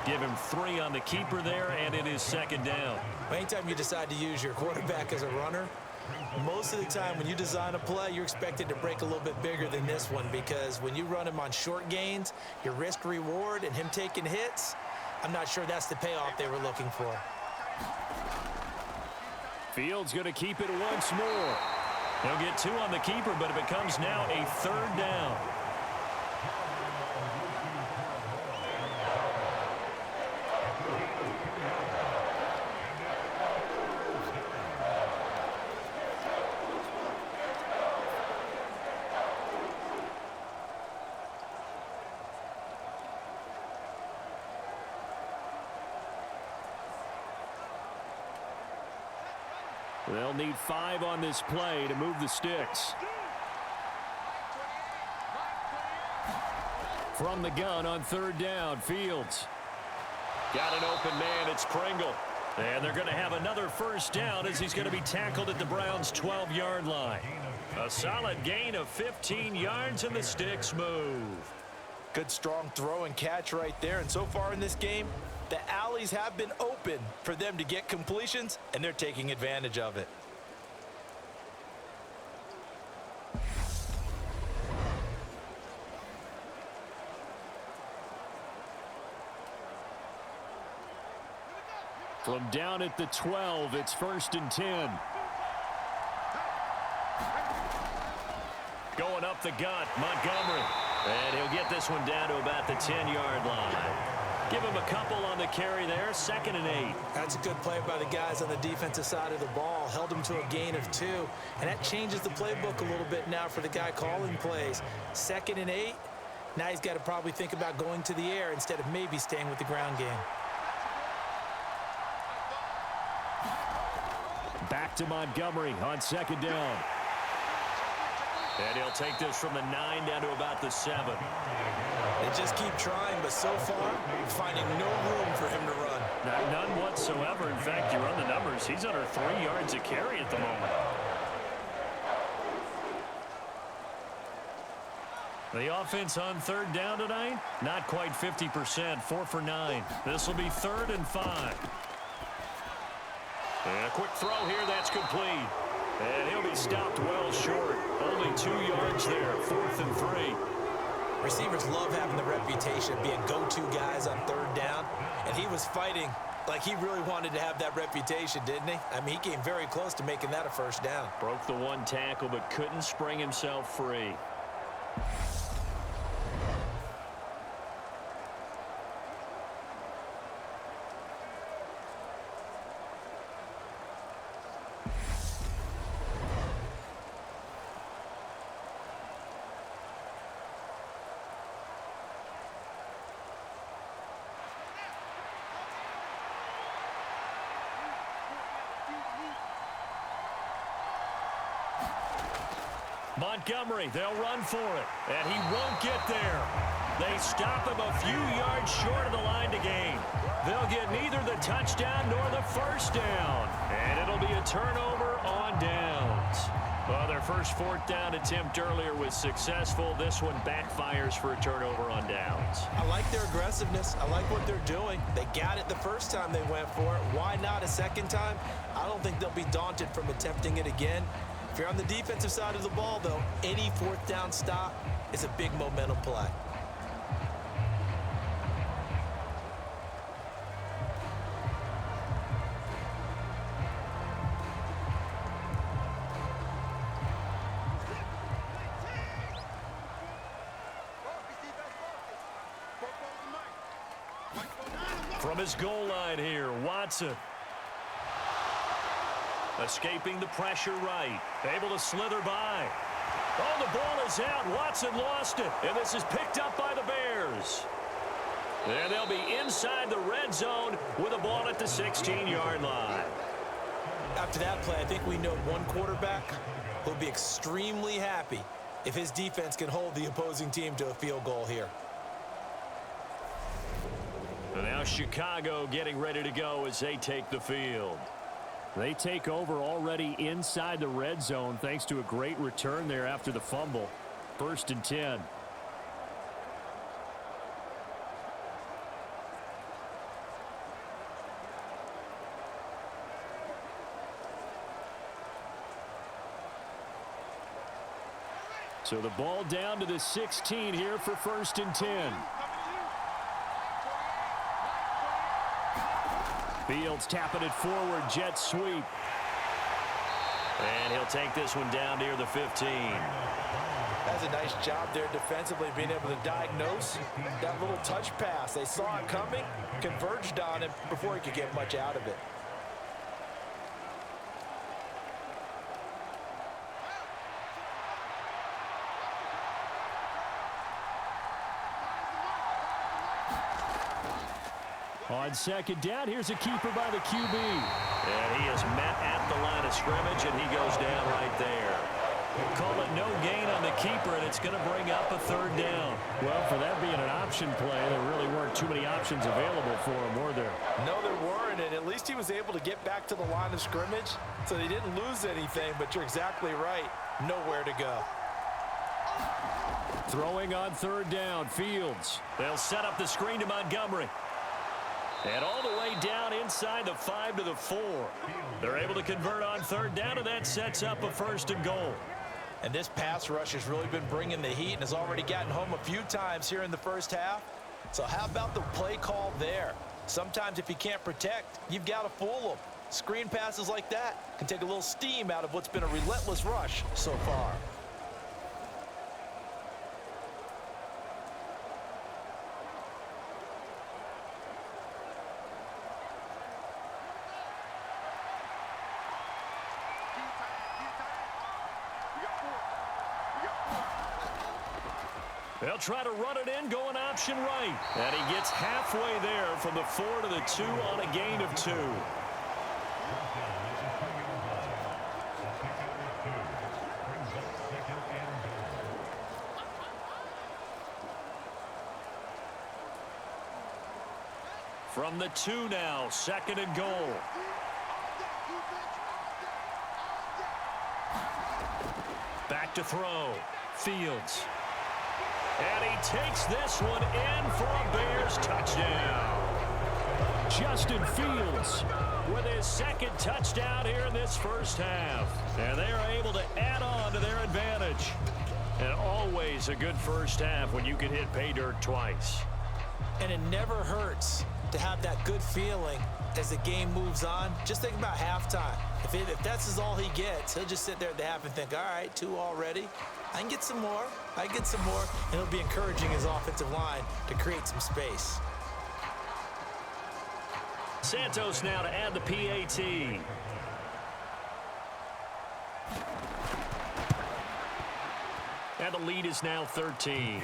Give him 3 on the keeper there, and it is 2nd down. Anytime you decide to use your quarterback as a runner, most of the time when you design a play, you're expected to break a little bit bigger than this one because when you run him on short gains, your risk-reward and him taking hits, I'm not sure that's the payoff they were looking for. Fields going to keep it once more. He'll get 2 on the keeper, but it becomes now a 3rd down. They'll need 5 on this play to move the sticks. From the gun on 3rd down, Fields. Got an open man, it's Pringle. And they're going to have another 1st down as he's going to be tackled at the Browns' 12-yard line. A solid gain of 15 yards and the sticks move. Good strong throw and catch right there. And so far in this game, the alleys have been open for them to get completions, and they're taking advantage of it. From down at the 12, it's 1st and 10. Going up the gut, Montgomery. And he'll get this one down to about the 10-yard line. Give him a couple on the carry there, 2nd and 8. That's a good play by the guys on the defensive side of the ball. Held him to a gain of 2. And that changes the playbook a little bit now for the guy calling plays. 2nd and 8. Now he's got to probably think about going to the air instead of maybe staying with the ground game. Back to Montgomery on 2nd down. And he'll take this from the 9 down to about the 7. They just keep trying, but so far, finding no room for him to run. None whatsoever. In fact, you run the numbers, he's under 3 yards a carry at the moment. The offense on 3rd down tonight, not quite 50%, 4 for 9. This will be 3rd and 5. And a quick throw here, that's complete. And he'll be stopped well short. Only 2 yards there, 4th and 3. Receivers love having the reputation of being go-to guys on 3rd down, and he was fighting like he really wanted to have that reputation, didn't he? I mean, he came very close to making that a 1st down. Broke the 1 tackle, but couldn't spring himself free. Montgomery, they'll run for it, and he won't get there. They stop him a few yards short of the line to gain. They'll get neither the touchdown nor the 1st down, and it'll be a turnover on downs. Well, their first 4th down attempt earlier was successful. This one backfires for a turnover on downs. I like their aggressiveness. I like what they're doing. They got it the first time they went for it. Why not a second time? I don't think they'll be daunted from attempting it again. If you're on the defensive side of the ball, though, any 4th down stop is a big momentum play. From his goal line here, Watson. Escaping the pressure right. Able to slither by. Oh, the ball is out. Watson lost it. And this is picked up by the Bears. And they'll be inside the red zone with a ball at the 16-yard line. After that play, I think we know one quarterback who'll be extremely happy if his defense can hold the opposing team to a field goal here. And now Chicago getting ready to go as they take the field. They take over already inside the red zone thanks to a great return there after the fumble. 1st and 10. So the ball down to the 16 here for 1st and 10. Fields tapping it forward, jet sweep. And he'll take this one down near the 15. That's a nice job there defensively, being able to diagnose that little touch pass. They saw it coming, converged on it before he could get much out of it. On 2nd down, here's a keeper by the QB. And he is met at the line of scrimmage, and he goes down right there. Call it no gain on the keeper, and it's going to bring up a 3rd down. Well, for that being an option play, there really weren't too many options available for him, were there? No, there weren't, and at least he was able to get back to the line of scrimmage, so they didn't lose anything, but you're exactly right. Nowhere to go. Throwing on 3rd down, Fields. They'll set up the screen to Montgomery. And all the way down inside the 5 to the 4. They're able to convert on 3rd down, and that sets up a 1st and goal. And this pass rush has really been bringing the heat and has already gotten home a few times here in the first half. So how about the play call there? Sometimes if you can't protect, you've got to fool them. Screen passes like that can take a little steam out of what's been a relentless rush so far. They'll try to run it in, going option right. And he gets halfway there from the 4 to the 2 on a gain of 2. From the 2 now, 2nd and goal. Back to throw. Fields. And he takes this one in for a Bears touchdown. Justin Fields with his 2nd touchdown here in this first half. And they are able to add on to their advantage. And always a good first half when you can hit pay dirt twice. And it never hurts to have that good feeling as the game moves on. Just think about halftime. If that's all he gets, he'll just sit there at the half and think, all right, 2 already. I can get some more. I can get some more. And it'll be encouraging his offensive line to create some space. Santos now to add the PAT. And the lead is now 13.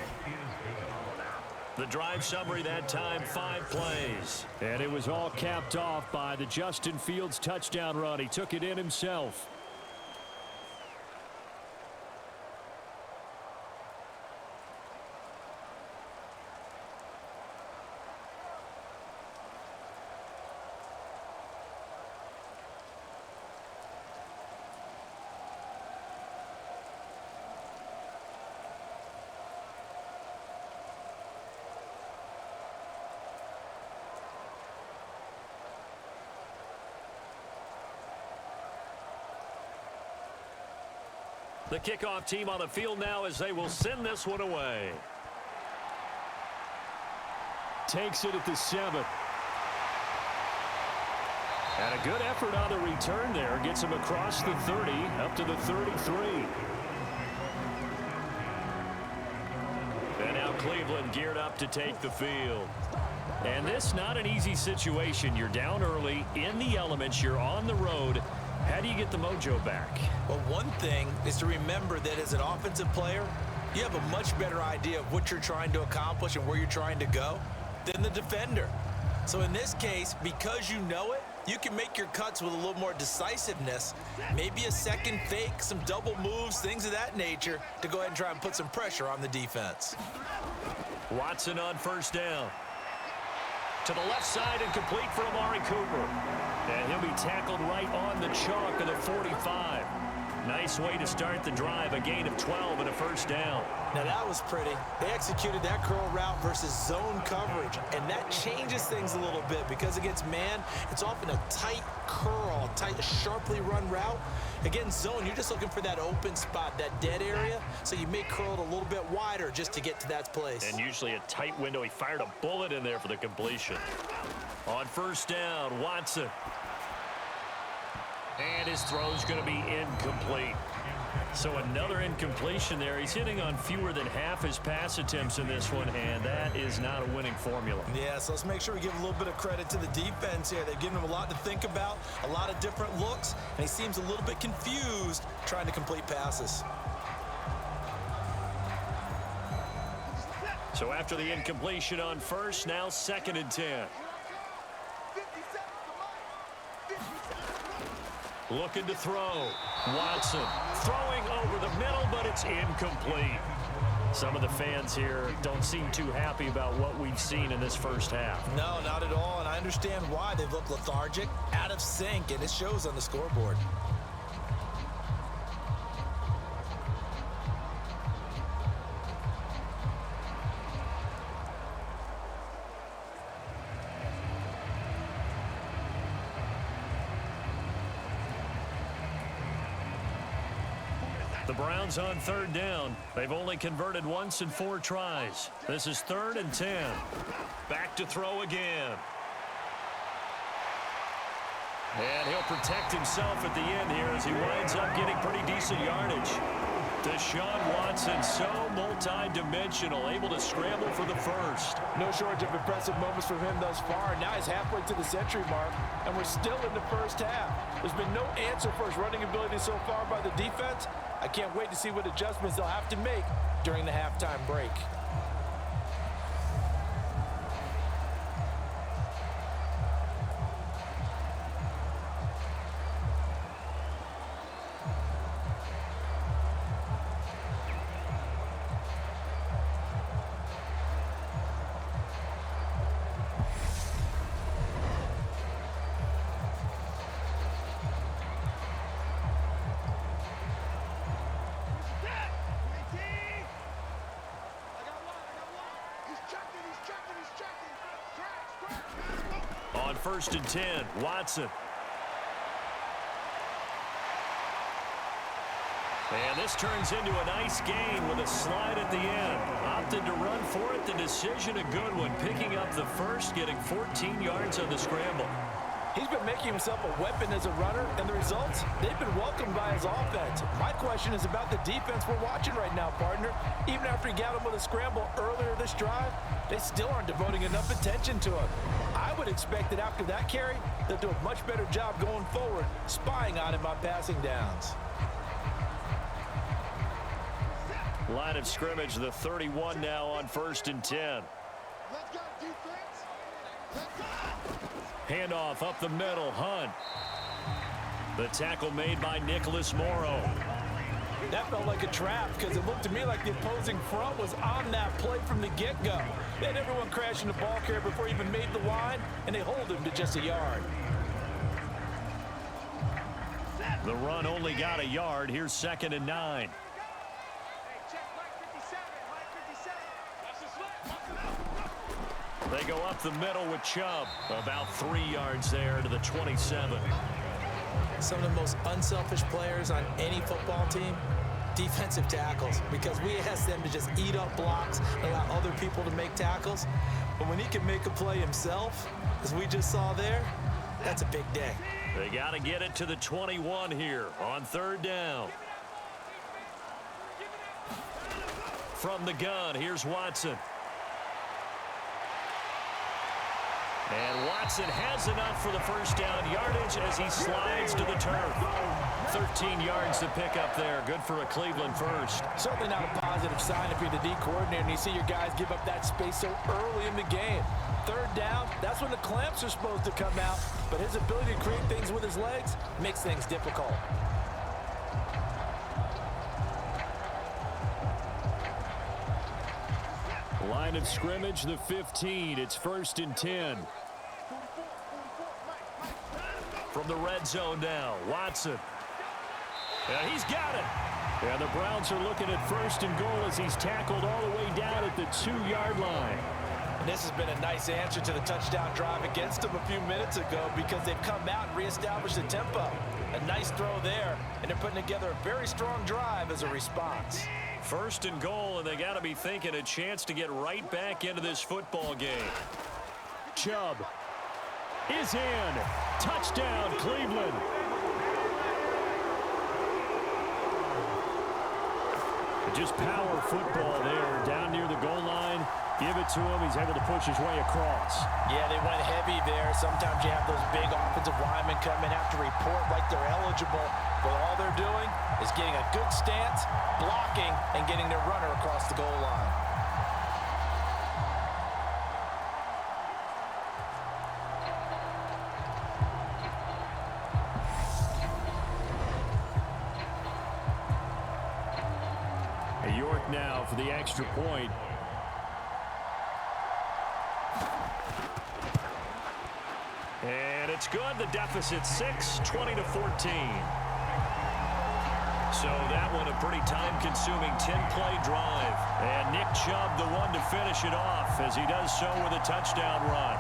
The drive summary that time, 5 plays. And it was all capped off by the Justin Fields touchdown run. He took it in himself. The kickoff team on the field now as they will send this one away. Takes it at the 7. And a good effort on the return there. Gets him across the 30, up to the 33. And now Cleveland geared up to take the field. And this not an easy situation. You're down early, in the elements, you're on the road. How do you get the mojo back? Well, one thing is to remember that as an offensive player, you have a much better idea of what you're trying to accomplish and where you're trying to go than the defender. So in this case, because you know it, you can make your cuts with a little more decisiveness, maybe a second fake, some double moves, things of that nature, to go ahead and try and put some pressure on the defense. Watson on first down. To the left side and complete for Amari Cooper. And he'll be tackled right on the chalk of the 45. Nice way to start the drive, a gain of 12 and a first down. Now that was pretty. They executed that curl route versus zone coverage, and that changes things a little bit because against man, it's often a tight curl, tight, sharply run route. Against zone, you're just looking for that open spot, that dead area, so you may curl it a little bit wider just to get to that place. And usually a tight window. He fired a bullet in there for the completion. On first down, Watson. And his throw's going to be incomplete. So another incompletion there. He's hitting on fewer than half his pass attempts in this one, and that is not a winning formula. Yeah, so let's make sure we give a little bit of credit to the defense here. They've given him a lot to think about, a lot of different looks, and he seems a little bit confused trying to complete passes. So after the incompletion on first, now 2nd and 10. Looking to throw. Watson throwing over the middle, but it's incomplete. Some of the fans here don't seem too happy about what we've seen in this first half. No, not at all, and I understand why. They've looked lethargic, out of sync, and it shows on the scoreboard. The Browns on 3rd down. They've only converted once in 4 tries. This is 3rd and 10. Back to throw again. And he'll protect himself at the end here as he winds up getting pretty decent yardage. Deshaun Watson, so multi-dimensional, able to scramble for the first. No shortage of impressive moments from him thus far. Now he's halfway to the century mark, and we're still in the first half. There's been no answer for his running ability so far by the defense. I can't wait to see what adjustments they'll have to make during the halftime break. On 1st and 10, Watson. And this turns into a nice gain with a slide at the end. Opted to run for it. The decision a good one. Picking up the first, getting 14 yards on the scramble. He's been making himself a weapon as a runner, and the results, they've been welcomed by his offense. My question is about the defense we're watching right now, partner. Even after he got him with a scramble earlier this drive, they still aren't devoting enough attention to him. I would expect that after that carry, they'll do a much better job going forward, spying on him on passing downs. Line of scrimmage, the 31 now on 1st and 10. Let's go, defense. Let's go. Handoff up the middle, Hunt. The tackle made by Nicholas Morrow. That felt like a trap because it looked to me like the opposing front was on that play from the get-go. They had everyone crashing the ball carrier before he even made the line, and they hold him to just a yard. The run only got a yard. Here's 2nd and 9. They go up the middle with Chubb. About 3 yards there to the 27. Some of the most unselfish players on any football team, defensive tackles, because we ask them to just eat up blocks and allow other people to make tackles. But when he can make a play himself, as we just saw there, that's a big day. They got to get it to the 21 here on 3rd down. From the gun, here's Watson. And Watson has enough for the first down yardage as he slides to the turf. 13 yards to pick up there. Good for a Cleveland first. Certainly not a positive sign if you're the D coordinator and you see your guys give up that space so early in the game. 3rd down, that's when the clamps are supposed to come out, but his ability to create things with his legs makes things difficult. Line of scrimmage, the 15. It's 1st and 10. From the red zone now, Watson. And he's got it. And the Browns are looking at 1st and goal as he's tackled all the way down at the 2-yard line. And this has been a nice answer to the touchdown drive against them a few minutes ago because they've come out and reestablished the tempo. A nice throw there, and they're putting together a very strong drive as a response. 1st and goal, and they got to be thinking a chance to get right back into this football game. Chubb is in. Touchdown, Cleveland. Just power football there down near the goal line. Give it to him. He's able to push his way across. Yeah, they went heavy there. Sometimes you have those big offensive linemen come in, have to report like they're eligible, but all they're doing is getting a good stance, blocking, and getting their runner across the goal line. York now for the extra point. And it's good. The deficit 6, 20-14. So that one a pretty time-consuming 10-play drive. And Nick Chubb the one to finish it off as he does so with a touchdown run.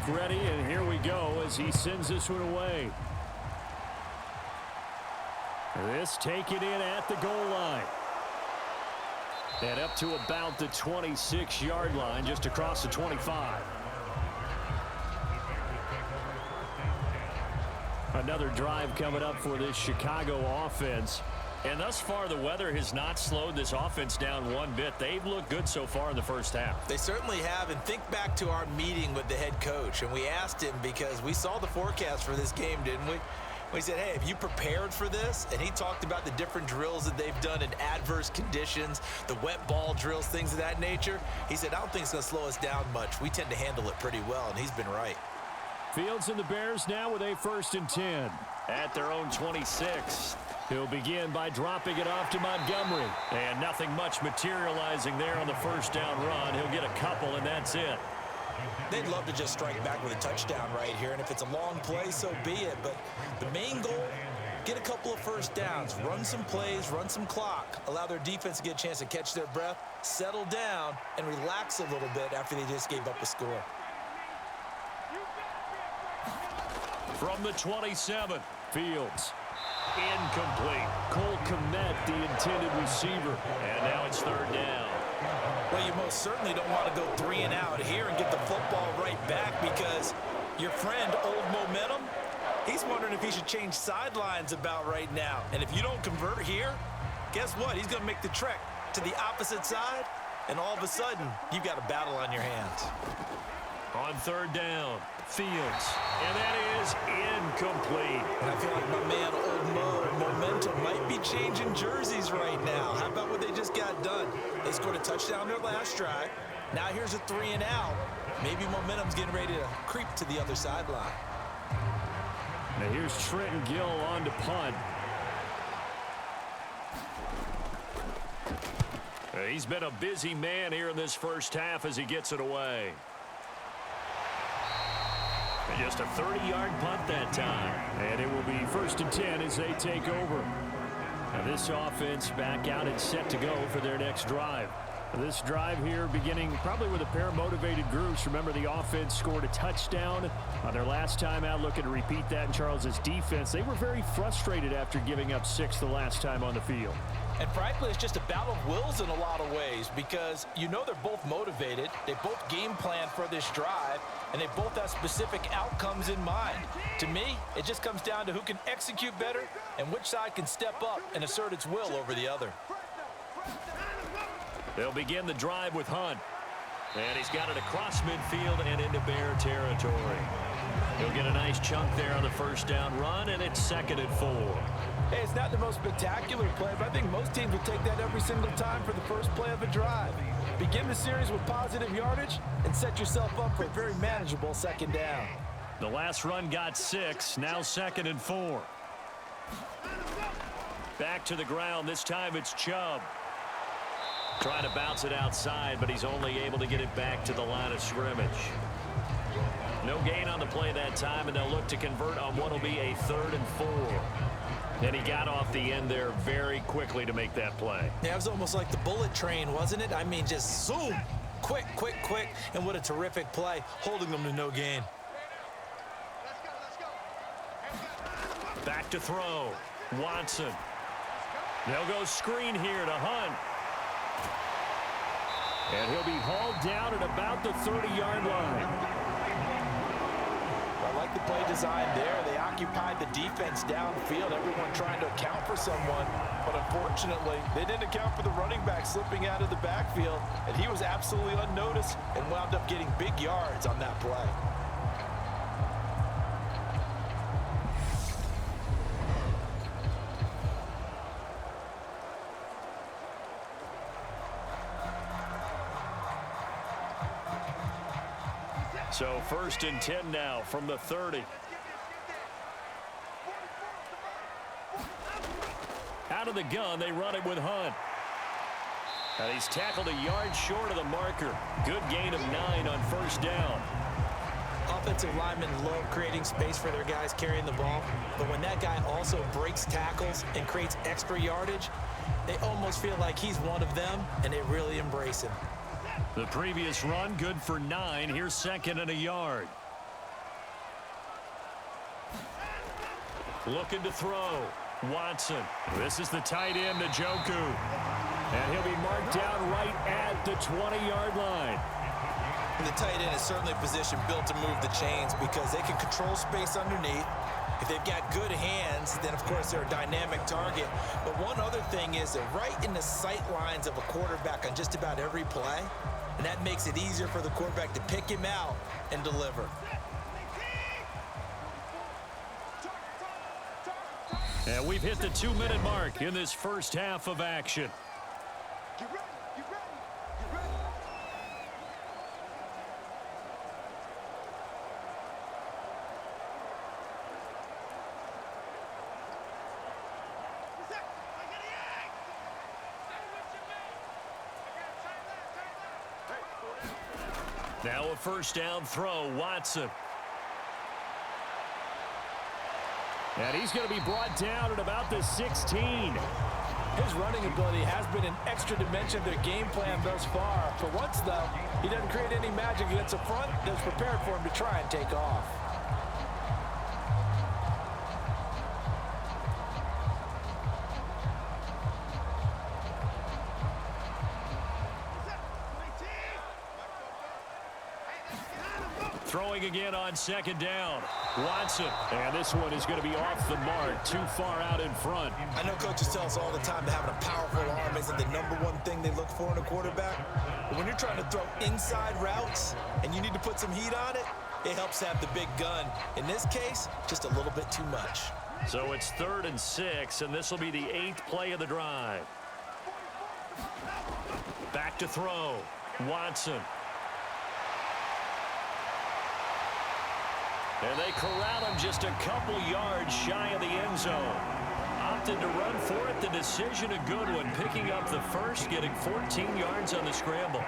ready, and here we go as he sends this one away. This taken in at the goal line. And up to about the 26-yard line, just across the 25. Another drive coming up for this Chicago offense. And thus far, the weather has not slowed this offense down one bit. They've looked good so far in the first half. They certainly have. And think back to our meeting with the head coach. And we asked him, because we saw the forecast for this game, didn't we? We said, hey, have you prepared for this? And he talked about the different drills that they've done in adverse conditions, the wet ball drills, things of that nature. He said, I don't think it's going to slow us down much. We tend to handle it pretty well, and he's been right. Fields and the Bears now with a 1st and 10. At their own 26. He'll begin by dropping it off to Montgomery. And nothing much materializing there on the first down run. He'll get a couple, and that's it. They'd love to just strike back with a touchdown right here, and if it's a long play, so be it. But the main goal, get a couple of first downs, run some plays, run some clock, allow their defense to get a chance to catch their breath, settle down, and relax a little bit after they just gave up a score. From the 27, Fields. incomplete. Cole Kmet, the intended receiver. And now it's 3rd down. Well, you most certainly don't want to go 3 and out here and get the football right back, because your friend, Old Momentum, he's wondering if he should change sidelines about right now. And if you don't convert here, guess what? He's going to make the trek to the opposite side, and all of a sudden, you've got a battle on your hands. On 3rd down, Fields. And that is incomplete. And I feel like my man, Old Momentum, might be changing jerseys right now. How about what they just got done? They scored a touchdown their last drive. Now here's a 3 and out. Maybe Momentum's getting ready to creep to the other sideline. Now here's Trenton Gill on to punt. He's been a busy man here in this first half as he gets it away. And just a 30-yard punt that time. And it will be 1st and 10 as they take over. And this offense back out and set to go for their next drive. This drive here beginning probably with a pair of motivated groups. Remember, the offense scored a touchdown on their last time out, looking to repeat that in Charles's defense. They were very frustrated after giving up 6 the last time on the field. And frankly, it's just a battle of wills in a lot of ways, because you know they're both motivated. They both game plan for this drive, and they both have specific outcomes in mind. To me, it just comes down to who can execute better and which side can step up and assert its will over the other. They'll begin the drive with Hunt. And he's got it across midfield and into Bear territory. He'll get a nice chunk there on the first down run, and it's 2nd and 4. Hey, it's not the most spectacular play, but I think most teams will take that every single time for the first play of a drive. Begin the series with positive yardage and set yourself up for a very manageable 2nd down. The last run got 6, now 2nd and 4. Back to the ground, this time it's Chubb. Trying to bounce it outside, but he's only able to get it back to the line of scrimmage. No gain on the play that time, and they'll look to convert on what will be a 3rd and 4. And he got off the end there very quickly to make that play. Yeah, it was almost like the bullet train, wasn't it? I mean, just zoom. Quick, quick, quick. And what a terrific play, holding them to no gain. Back to throw. Watson. They'll go screen here to Hunt. And he'll be hauled down at about the 30-yard line. I like the play design there. They occupied the defense downfield, everyone trying to account for someone. But unfortunately, they didn't account for the running back slipping out of the backfield, and he was absolutely unnoticed and wound up getting big yards on that play. So 1st and 10 now from the 30. Out of the gun, they run it with Hunt. And he's tackled a yard short of the marker. Good gain of 9 on 1st down. Offensive linemen love creating space for their guys carrying the ball, but when that guy also breaks tackles and creates extra yardage, they almost feel like he's one of them, and they really embrace him. The previous run, good for 9. Here's 2nd and a yard. Looking to throw. Watson. This is the tight end, Njoku. And he'll be marked down right at the 20-yard line. The tight end is certainly a position built to move the chains because they can control space underneath. If they've got good hands, then, of course, they're a dynamic target. But one other thing is they're right in the sight lines of a quarterback on just about every play, and that makes it easier for the quarterback to pick him out and deliver. And we've hit the 2-minute mark in this first half of action. Get ready, get ready, get ready. Now a first down throw, Watson. And he's going to be brought down at about the 16. His running ability has been an extra dimension of their game plan thus far. For once, though, he doesn't create any magic against the front that's prepared for him to try and take off. Throwing again on second down. Watson. And this one is going to be off the mark, too far out in front. I know coaches tell us all the time that having a powerful arm isn't the #1 thing they look for in a quarterback. But when you're trying to throw inside routes and you need to put some heat on it, it helps have the big gun. In this case, just a little bit too much. So it's 3rd and 6, and this will be the 8th play of the drive. Back to throw. Watson. And they corral him just a couple yards shy of the end zone. Opted to run for it. The decision a good one. Picking up the first, getting 14 yards on the scramble.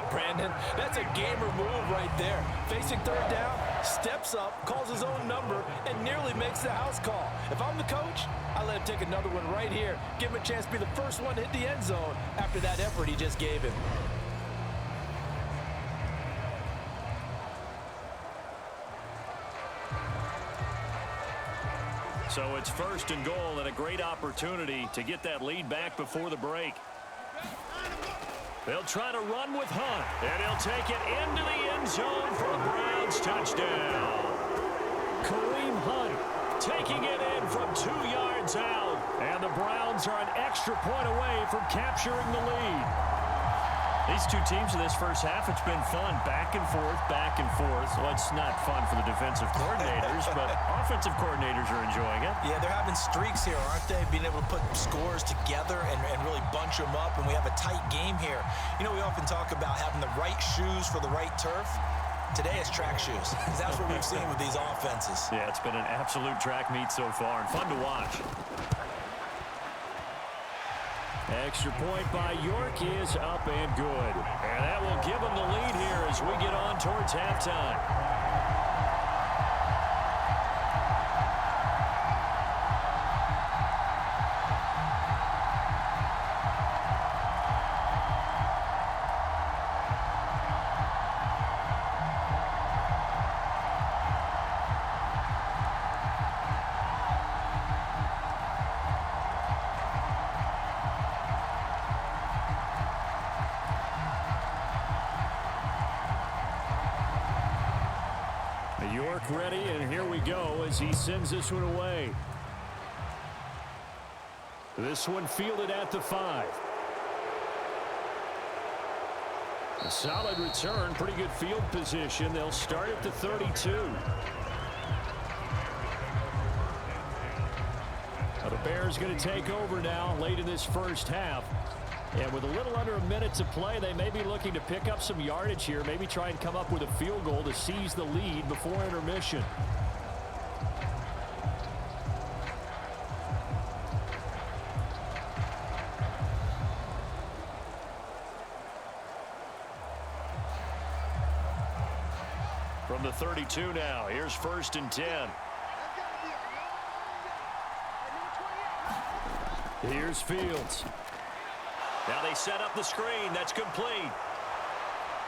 Brandon, that's a gamer move right there. Facing 3rd down, steps up, calls his own number, and nearly makes the house call. If I'm the coach, I let him take another one right here. Give him a chance to be the first one to hit the end zone after that effort he just gave him. So it's 1st and goal and a great opportunity to get that lead back before the break. They'll try to run with Hunt, and he'll take it into the end zone for a Browns touchdown. Kareem Hunt taking it in from 2 yards out, and the Browns are an extra point away from capturing the lead. These two teams in this first half, it's been fun. Back and forth, back and forth. Well, it's not fun for the defensive coordinators, but offensive coordinators are enjoying it. Yeah, they're having streaks here, aren't they? Being able to put scores together and really bunch them up, and we have a tight game here. You know, we often talk about having the right shoes for the right turf. Today it's track shoes, because that's what we've seen with these offenses. Yeah, it's been an absolute track meet so far, and fun to watch. Extra point by York is up and good. And that will give them the lead here as we get on towards halftime. York ready, and here we go as he sends this one away. This one fielded at the 5. A solid return, pretty good field position. They'll start at the 32. Now the Bears going to take over now late in this first half. And with a little under a minute to play, they may be looking to pick up some yardage here, maybe try and come up with a field goal to seize the lead before intermission. From the 32 now, here's 1st and 10. Here's Fields. Now they set up the screen. That's complete.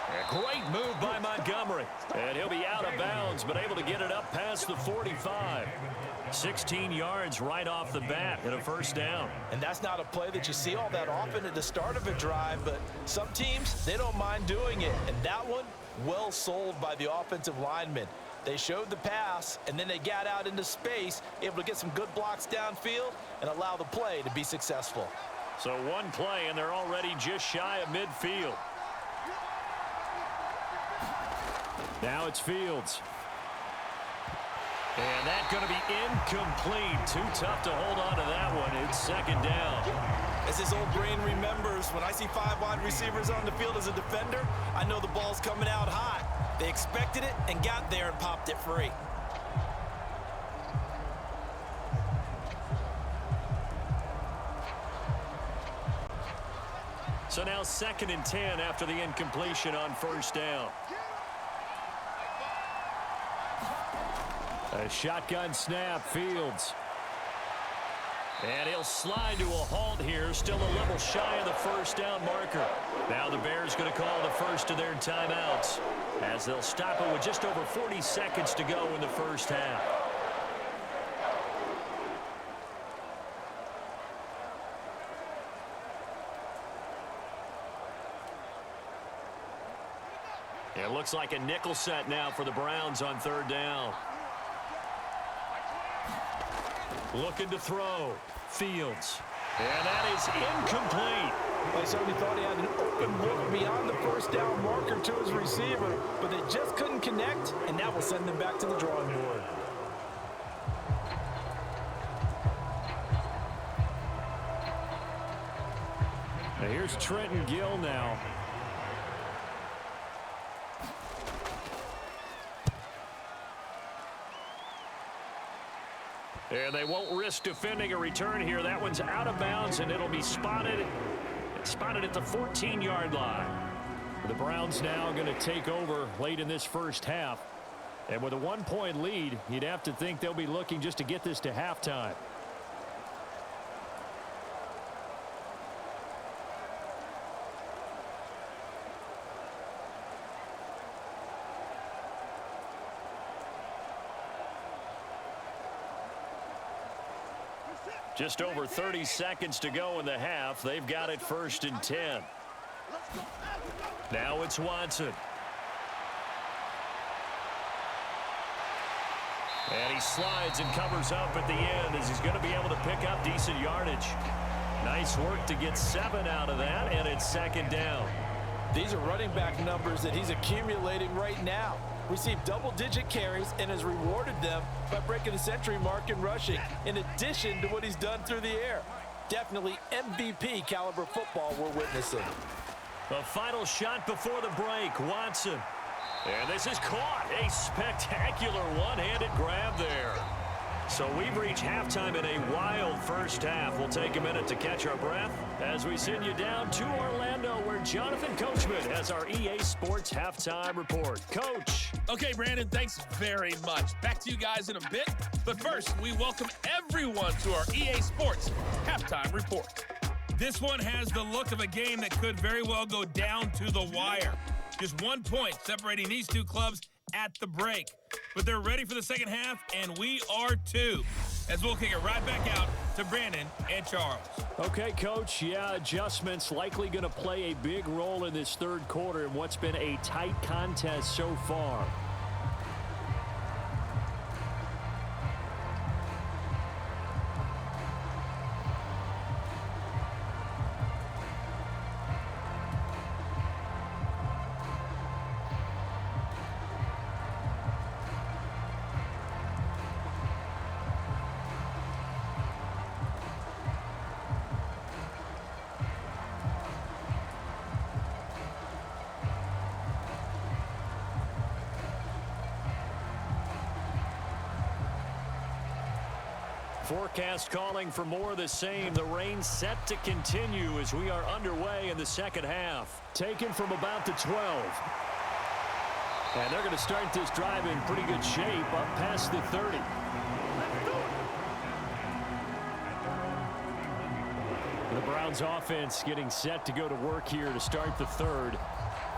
A great move by Montgomery. And he'll be out of bounds, but able to get it up past the 45. 16 yards right off the bat and a first down. And that's not a play that you see all that often at the start of a drive, but some teams, they don't mind doing it. And that one, well sold by the offensive lineman. They showed the pass, and then they got out into space, able to get some good blocks downfield and allow the play to be successful. So one play, and they're already just shy of midfield. Now it's Fields. And that's going to be incomplete. Too tough to hold on to that one. It's second down. As his old brain remembers, when I see 5 wide receivers on the field as a defender, I know the ball's coming out hot. They expected it and got there and popped it free. So now 2nd and 10 after the incompletion on first down. A shotgun snap, Fields. And he'll slide to a halt here, still a level shy of the first down marker. Now the Bears going to call the first of their timeouts as they'll stop it with just over 40 seconds to go in the first half. It looks like a nickel set now for the Browns on 3rd down. Looking to throw. Fields. And that is incomplete. They certainly thought he had an open look beyond the first down marker to his receiver, but they just couldn't connect, and that will send them back to the drawing board. Now here's Trenton Gill now. And they won't risk defending a return here. That one's out of bounds, and it'll be spotted at the 14-yard line. The Browns now going to take over late in this first half. And with a 1-point lead, you'd have to think they'll be looking just to get this to halftime. Just over 30 seconds to go in the half. They've got it 1st and 10. Now it's Watson. And he slides and covers up at the end as he's going to be able to pick up decent yardage. Nice work to get 7 out of that, and it's 2nd down. These are running back numbers that he's accumulating right now. Received double-digit carries and has rewarded them by breaking the century mark in rushing, in addition to what he's done through the air. Definitely MVP caliber football we're witnessing. The final shot before the break, Watson. And this is caught. A spectacular one-handed grab there. So we've reached halftime in a wild first half. We'll take a minute to catch our breath as we send you down to Orlando, where Jonathan Coachman has our EA Sports Halftime Report. Coach. Okay, Brandon, thanks very much. Back to you guys in a bit. But first, we welcome everyone to our EA Sports Halftime Report. This one has the look of a game that could very well go down to the wire. Just 1 point separating these two clubs at the break. But they're ready for the second half, and we are too. As we'll kick it right back out to Brandon and Charles. Okay, Coach. Yeah, adjustments likely going to play a big role in this 3rd quarter in what's been a tight contest so far. Forecast calling for more of the same. The rain set to continue as we are underway in the second half. Taken from about the 12. And they're going to start this drive in pretty good shape up past the 30. The Browns offense getting set to go to work here to start the 3rd.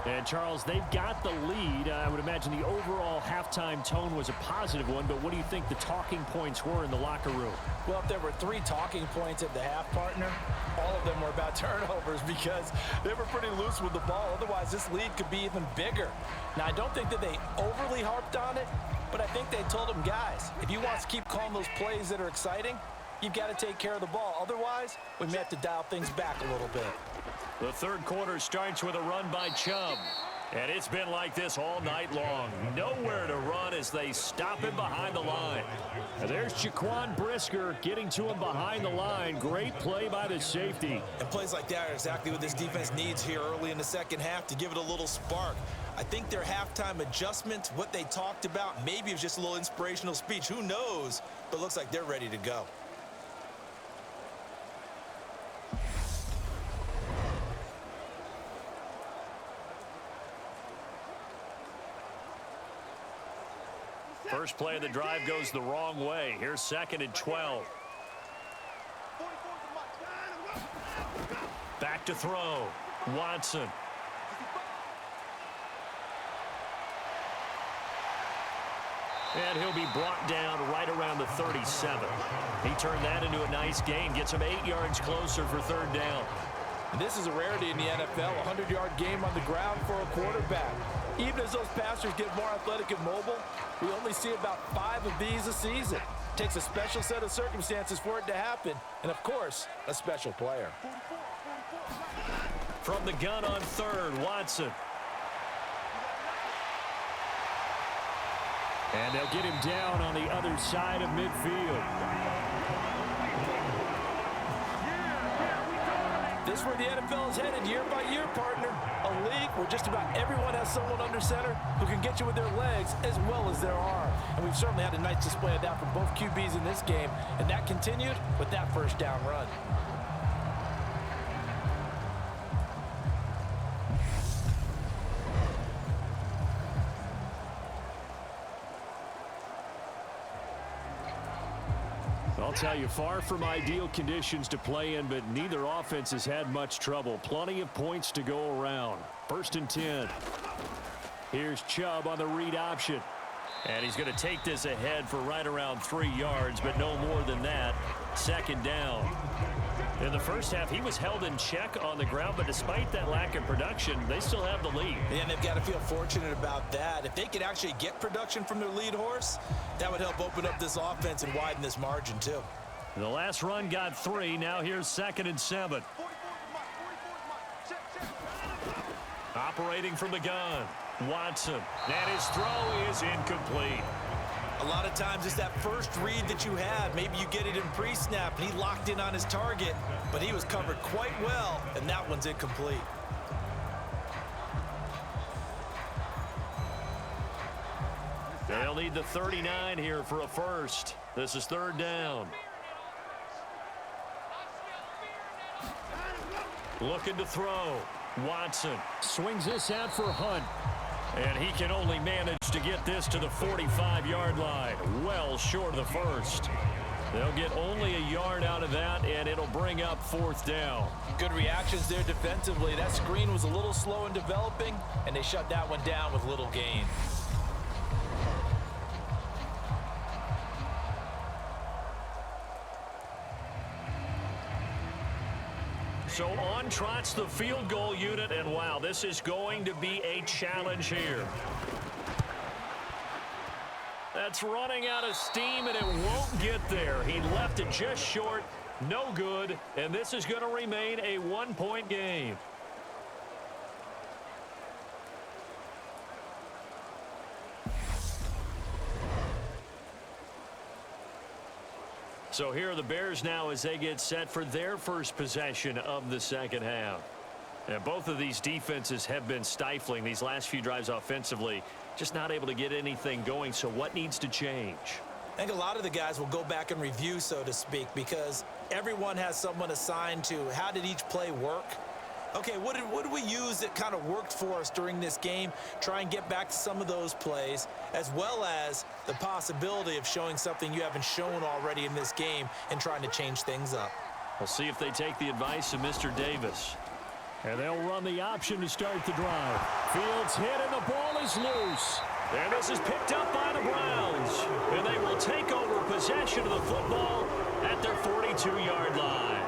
And, Charles, they've got the lead. I would imagine the overall halftime tone was a positive one, but what do you think the talking points were in the locker room? Well, if there were 3 talking points at the half, partner, all of them were about turnovers because they were pretty loose with the ball. Otherwise, this lead could be even bigger. Now, I don't think that they overly harped on it, but I think they told them, guys, if you want us to keep calling those plays that are exciting, you've got to take care of the ball. Otherwise, we may have to dial things back a little bit. The third quarter starts with a run by Chubb. And it's been like this all night long. Nowhere to run as they stop him behind the line. And there's Jaquan Brisker getting to him behind the line. Great play by the safety. And plays like that are exactly what this defense needs here early in the second half to give it a little spark. I think their halftime adjustments, what they talked about, maybe it was just a little inspirational speech. Who knows? But it looks like they're ready to go. First play of the drive goes the wrong way. Here's 2nd and 12. Back to throw. Watson. And he'll be brought down right around the 37. He turned that into a nice gain. Gets him 8 yards closer for 3rd down. And this is a rarity in the NFL, a 100-yard game on the ground for a quarterback. Even as those passers get more athletic and mobile, we only see about 5 of these a season. It takes a special set of circumstances for it to happen, and of course, a special player. From the gun on 3rd, Watson. And they'll get him down on the other side of midfield. This is where the NFL is headed year by year, partner. A league where just about everyone has someone under center who can get you with their legs as well as their arm. And we've certainly had a nice display of that from both QBs in this game, and that continued with that first down run. I'll tell you, far from ideal conditions to play in, but neither offense has had much trouble. Plenty of points to go around. 1st and 10. Here's Chubb on the read option. And he's going to take this ahead for right around 3 yards, but no more than that. 2nd down. In the first half, he was held in check on the ground, but despite that lack of production, they still have the lead. And they've got to feel fortunate about that. If they could actually get production from their lead horse, that would help open up this offense and widen this margin too. The last run got 3. Now here's 2nd and 7. Operating from the gun, Watson. And his throw is incomplete. A lot of times it's that first read that you have. Maybe you get it in pre-snap, and he locked in on his target, but he was covered quite well, and that one's incomplete. They'll need the 39 here for a first. This is 3rd down. Looking to throw. Watson Swings this out for Hunt. And he can only manage to get this to the 45-yard line. Well short of the first. They'll get only a yard out of that, and it'll bring up 4th down. Good reactions there defensively. That screen was a little slow in developing, and they shut that one down with little gain. So on trots the field goal unit, and wow, this is going to be a challenge here. That's running out of steam, and it won't get there. He left it just short, no good, and this is going to remain a 1-point game. So here are the Bears now as they get set for their first possession of the second half. And both of these defenses have been stifling these last few drives offensively, just not able to get anything going. So what needs to change? I think a lot of the guys will go back and review, so to speak, because everyone has someone assigned to how did each play work. Okay, what did we use that kind of worked for us during this game? Try and get back to some of those plays, as well as the possibility of showing something you haven't shown already in this game and trying to change things up. We'll see if they take the advice of Mr. Davis. And they'll run the option to start the drive. Fields hit, and the ball is loose. And this is picked up by the Browns. And they will take over possession of the football at their 42-yard line.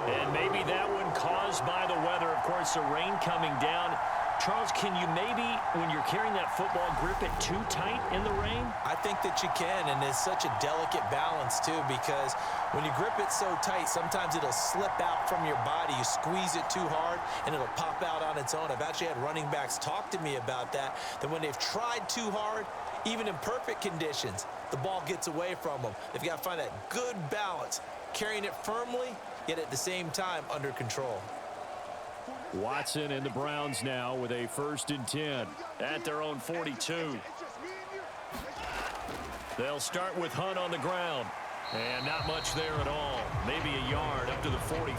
And maybe that one caused by the weather. Of course, the rain coming down. Charles, can you maybe, when you're carrying that football, grip it too tight in the rain? I think that you can, and it's such a delicate balance, too, because when you grip it so tight, sometimes it'll slip out from your body. You squeeze it too hard, and it'll pop out on its own. I've actually had running backs talk to me about that when they've tried too hard, even in perfect conditions, the ball gets away from them. They've got to find that good balance, carrying it firmly, yet at the same time under control. Watson and the Browns now with a 1st and 10 at their own 42. They'll start with Hunt on the ground. And not much there at all. Maybe a yard up to the 43.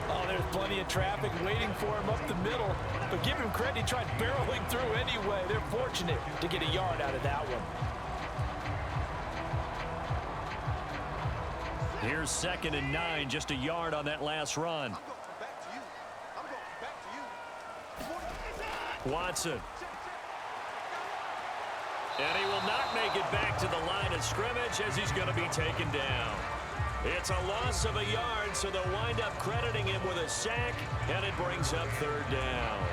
Oh, there's plenty of traffic waiting for him up the middle. But give him credit, he tried barreling through anyway. They're fortunate to get a yard out of that one. Here's 2nd and 9, just a yard on that last run. Watson. And he will not make it back to the line of scrimmage as he's going to be taken down. It's a loss of a yard, so they'll wind up crediting him with a sack, and it brings up 3rd down.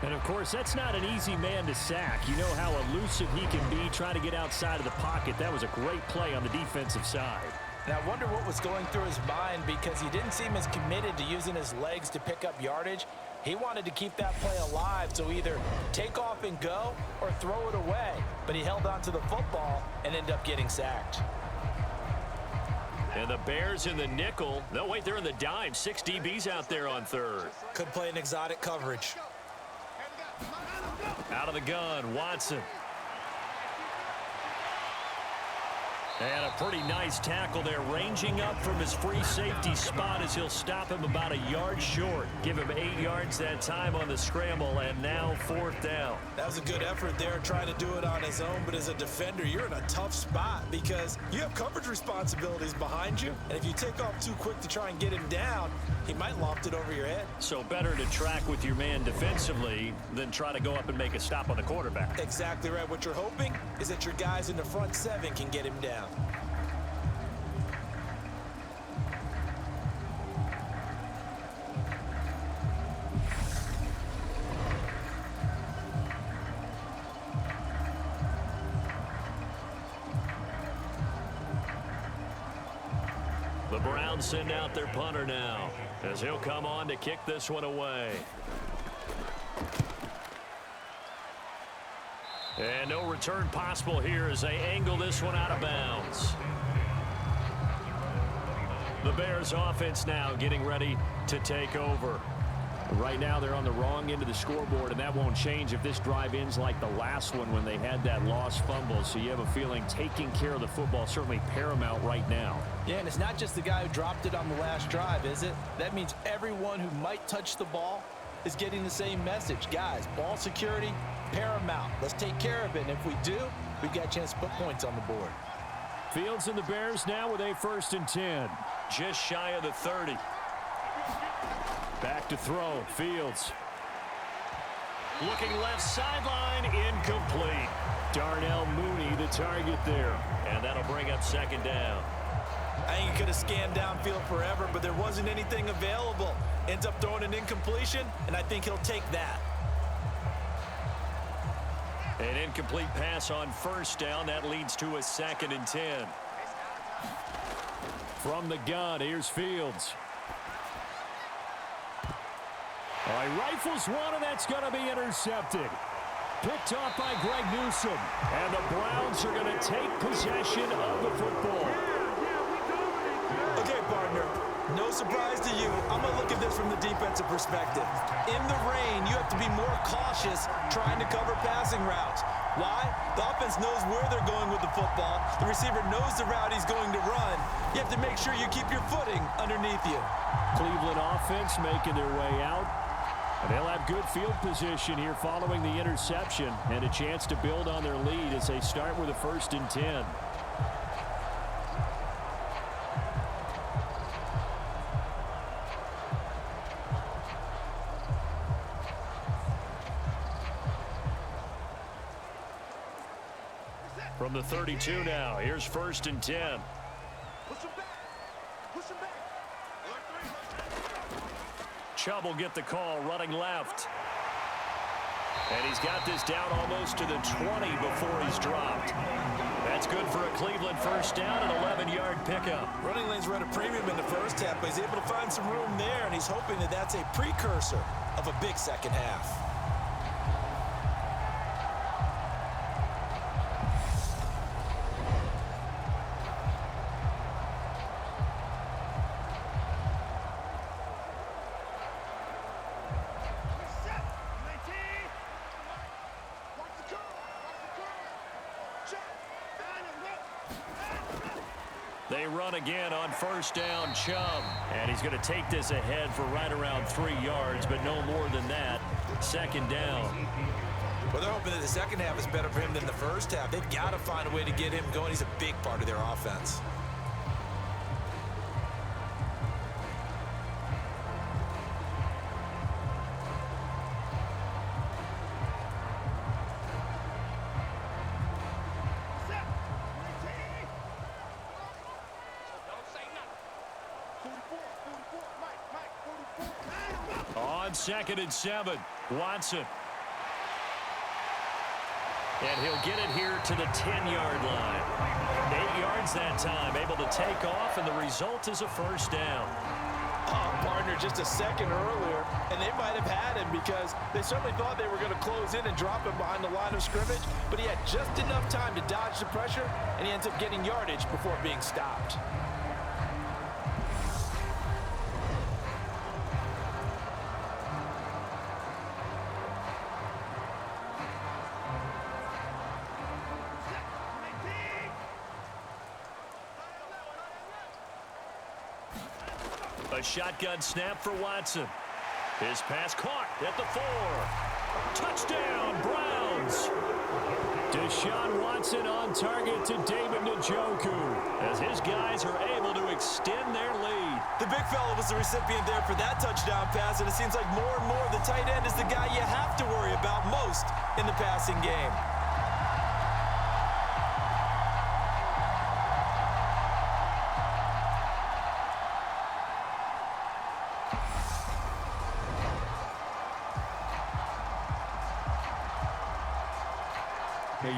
And, of course, that's not an easy man to sack. You know how elusive he can be trying to get outside of the pocket. That was a great play on the defensive side. And I wonder what was going through his mind, because he didn't seem as committed to using his legs to pick up yardage. He wanted to keep that play alive, so either take off and go or throw it away. But he held on to the football and ended up getting sacked. And the Bears in the nickel. No, wait, they're in the dime. 6 DBs out there on 3rd. Could play an exotic coverage. Out of the gun, Watson. And a pretty nice tackle there, ranging up from his free safety spot as he'll stop him about a yard short. Give him 8 yards that time on the scramble, and now 4th down. That was a good effort there, trying to do it on his own, but as a defender, you're in a tough spot because you have coverage responsibilities behind you, and if you take off too quick to try and get him down, he might loft it over your head. So better to track with your man defensively than try to go up and make a stop on the quarterback. Exactly right. What you're hoping is that your guys in the front 7 can get him down. The Browns send out their punter now as he'll come on to kick this one away. And no return possible here as they angle this one out of bounds. The Bears offense now getting ready to take over. Right now they're on the wrong end of the scoreboard, and that won't change if this drive ends like the last one when they had that lost fumble. So you have a feeling taking care of the football certainly paramount right now. Yeah, and it's not just the guy who dropped it on the last drive, is it? That means everyone who might touch the ball is getting the same message. Guys, ball security, paramount. Let's take care of it, and if we do, we've got a chance to put points on the board. Fields and the Bears now with a 1st and 10. Just shy of the 30. Back to throw, Fields. Looking left sideline, incomplete. Darnell Mooney the target there. And that'll bring up 2nd down. I think he could have scanned downfield forever, but there wasn't anything available. Ends up throwing an incompletion, and I think he'll take that. An incomplete pass on 1st down. That leads to a 2nd and 10. From the gun, here's Fields. All right, rifles one, and that's going to be intercepted. Picked off by Greg Newsome. And the Browns are going to take possession of the football. Okay, partner, no surprise to you. I'm going to look at this from the defensive perspective. In the rain, you have to be more cautious trying to cover passing routes. Why? The offense knows where they're going with the football. The receiver knows the route he's going to run. You have to make sure you keep your footing underneath you. Cleveland offense making their way out. And they'll have good field position here following the interception and a chance to build on their lead as they start with a 1st and 10. From the 32 now, here's 1st and 10. Push him back. Push him back. Chubb will get the call running left. And he's got this down almost to the 20 before he's dropped. That's good for a Cleveland 1st down and 11-yard pickup. Running lanes were at a premium in the first half, but he's able to find some room there, and he's hoping that that's a precursor of a big second half. They run again on 1st down, Chubb. And he's going to take this ahead for right around 3 yards, but no more than that. 2nd down. Well, they're hoping that the second half is better for him than the first half. They've got to find a way to get him going. He's a big part of their offense. On 2nd and 7, Watson. And he'll get it here to the 10-yard line. 8 yards that time, able to take off, and the result is a 1st down. Partner, just a second earlier, and they might have had him because they certainly thought they were going to close in and drop him behind the line of scrimmage, but he had just enough time to dodge the pressure, and he ends up getting yardage before being stopped. A shotgun snap for Watson. His pass caught at the 4. Touchdown, Browns. Deshaun Watson on target to David Njoku as his guys are able to extend their lead. The big fella was the recipient there for that touchdown pass, and it seems like more and more the tight end is the guy you have to worry about most in the passing game.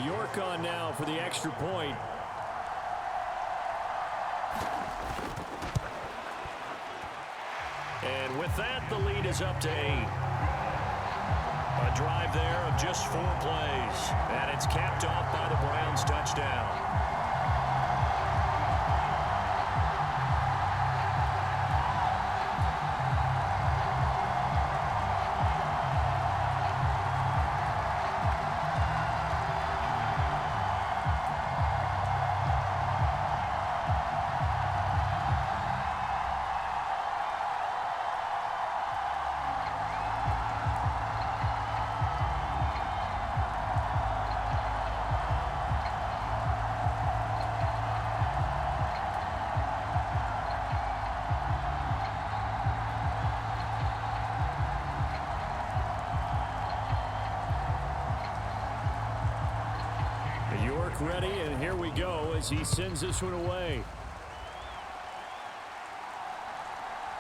York on now for the extra point. And with that, the lead is up to 8. A drive there of just 4 plays. And it's capped off by the Browns touchdown. York ready, and here we go as he sends this one away.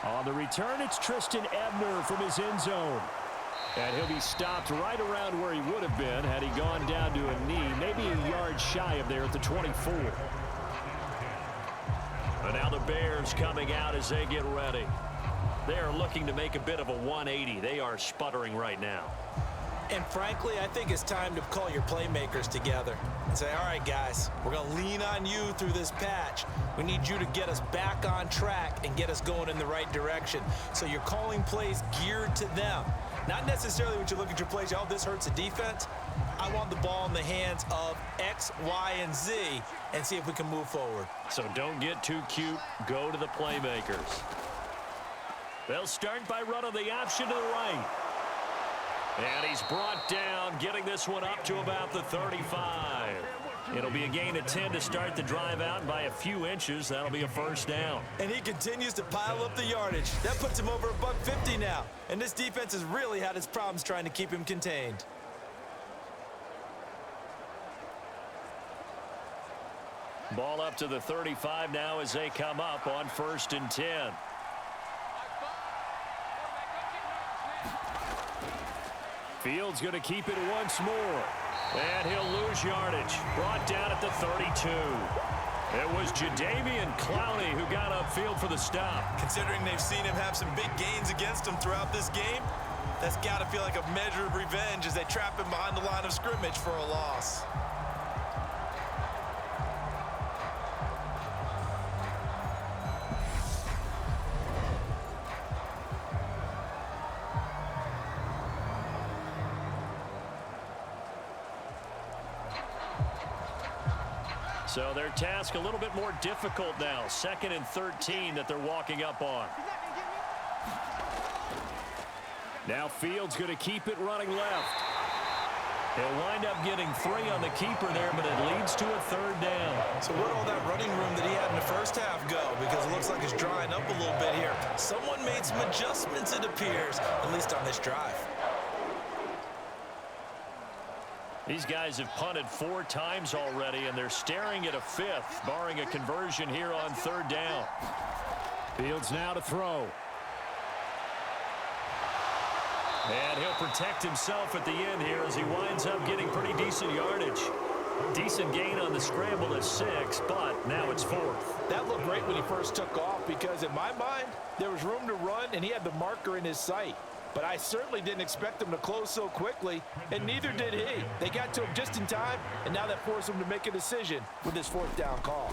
On the return, it's Tristan Ebner from his end zone. And he'll be stopped right around where he would have been had he gone down to a knee, maybe a yard shy of there at the 24. And now the Bears coming out as they get ready. They are looking to make a bit of a 180. They are sputtering right now. And frankly, I think it's time to call your playmakers together and say, all right, guys, we're going to lean on you through this patch. We need you to get us back on track and get us going in the right direction. So you're calling plays geared to them. Not necessarily when you look at your plays, oh, this hurts the defense. I want the ball in the hands of X, Y, and Z and see if we can move forward. So don't get too cute. Go to the playmakers. They'll start by running the option to the right. And he's brought down, getting this one up to about the 35. It'll be a gain of 10 to start the drive out, and by a few inches, that'll be a 1st down. And he continues to pile up the yardage. That puts him over $150 now. And this defense has really had its problems trying to keep him contained. Ball up to the 35 now as they come up on 1st and 10. Fields going to keep it once more. And he'll lose yardage. Brought down at the 32. It was Jadeveon Clowney who got upfield for the stop. Considering they've seen him have some big gains against him throughout this game, that's got to feel like a measure of revenge as they trap him behind the line of scrimmage for a loss. So their task a little bit more difficult now. 2nd and 13 that they're walking up on. Now Fields going to keep it running left. He'll wind up getting 3 on the keeper there, but it leads to a 3rd down. So where'd all that running room that he had in the first half go? Because it looks like it's drying up a little bit here. Someone made some adjustments, it appears, at least on this drive. These guys have punted 4 times already, and they're staring at a 5th, barring a conversion here on 3rd down. Fields now to throw. And he'll protect himself at the end here as he winds up getting pretty decent yardage. Decent gain on the scramble at 6, but now it's 4th. That looked great when he first took off because, in my mind, there was room to run, and he had the marker in his sight. But I certainly didn't expect him to close so quickly, and neither did he. They got to him just in time, and now that forced him to make a decision with his 4th down call.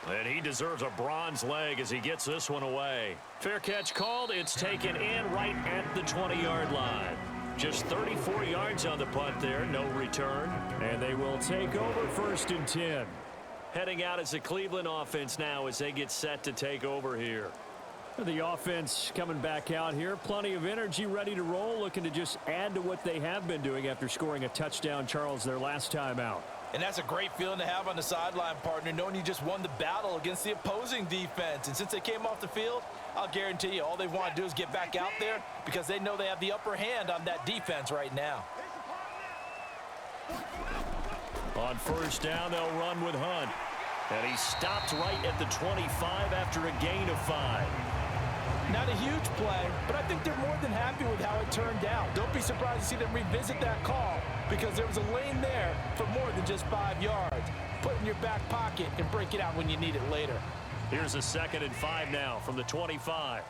And he deserves a bronze leg as he gets this one away. Fair catch called. It's taken in right at the 20-yard line. Just 34 yards on the punt there. No return. And they will take over 1st and 10. Heading out as the Cleveland offense now as they get set to take over here. The offense coming back out here. Plenty of energy, ready to roll, looking to just add to what they have been doing after scoring a touchdown, Charles, their last time out. And that's a great feeling to have on the sideline, partner, knowing you just won the battle against the opposing defense. And since they came off the field, I'll guarantee you all they want to do is get back out there because they know they have the upper hand on that defense right now. On 1st down, they'll run with Hunt. And he stopped right at the 25 after a gain of 5. Not a huge play, but I think they're more than happy with how it turned out. Don't be surprised to see them revisit that call because there was a lane there for more than just 5 yards. Put it in your back pocket and break it out when you need it later. Here's a 2nd and 5 now from the 25.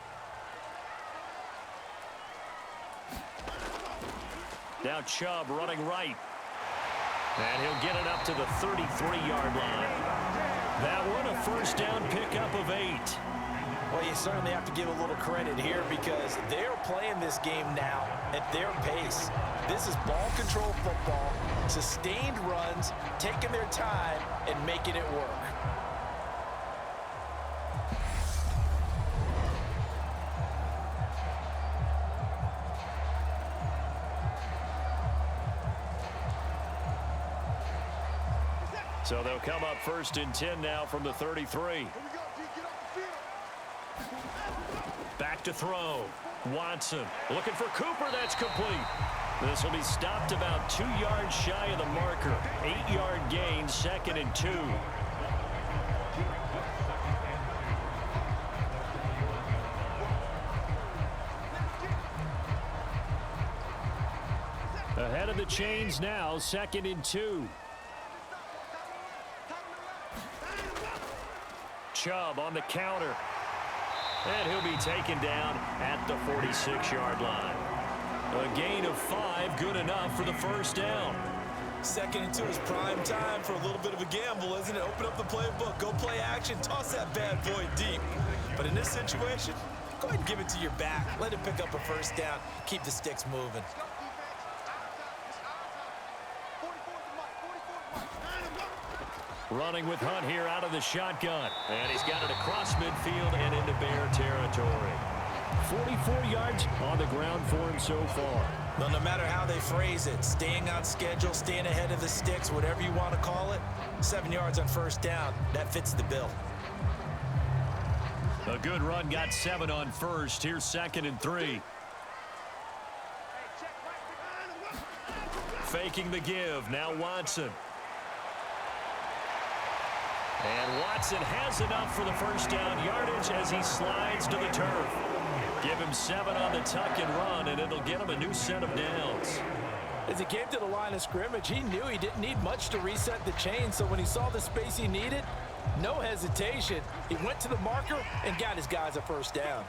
Now Chubb running right. And he'll get it up to the 33-yard line. That one a 1st down pickup of 8. Well, you certainly have to give a little credit here because they're playing this game now at their pace. This is ball control football, sustained runs, taking their time, and making it work. So they'll come up 1st and 10 now from the 33. Back to throw. Watson looking for Cooper. That's complete. This will be stopped about 2 yards shy of the marker. 8-yard gain, 2nd and 2. Ahead of the chains now, 2nd and 2. Chubb on the counter. And he'll be taken down at the 46-yard line. A gain of 5, good enough for the 1st down. 2nd and 2 is prime time for a little bit of a gamble, isn't it? Open up the playbook, go play action, toss that bad boy deep. But in this situation, go ahead and give it to your back. Let it pick up a 1st down. Keep the sticks moving. Running with Hunt here out of the shotgun. And he's got it across midfield and into Bear territory. 44 yards on the ground for him so far. Well, no matter how they phrase it, staying on schedule, staying ahead of the sticks, whatever you want to call it, 7 yards on 1st down, that fits the bill. A good run, got 7 on 1st. Here's 2nd and 3. Faking the give. Now Watson. And Watson has enough for the first down yardage as he slides to the turf. Give him 7 on the tuck and run, and it'll get him a new set of downs. As he came to the line of scrimmage, he knew he didn't need much to reset the chain, so when he saw the space he needed, no hesitation. He went to the marker and got his guys a first down.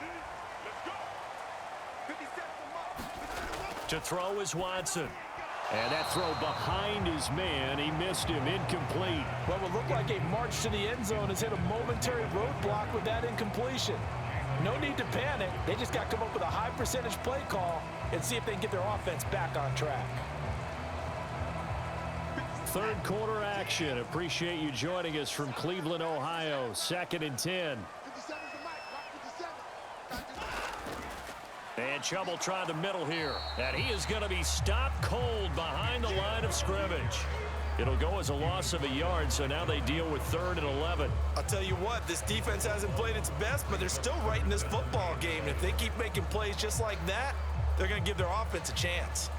To throw is Watson. And that throw behind his man, he missed him, incomplete. What would look like a march to the end zone has hit a momentary roadblock with that incompletion. No need to panic. They just got to come up with a high percentage play call and see if they can get their offense back on track. Third quarter action. Appreciate you joining us from Cleveland, Ohio. 2nd and 10. And Chubb will try the middle here. And he is going to be stopped cold behind the line of scrimmage. It'll go as a loss of a yard, so now they deal with 3rd and 11. I'll tell you what, this defense hasn't played its best, but they're still right in this football game. If they keep making plays just like that, they're going to give their offense a chance.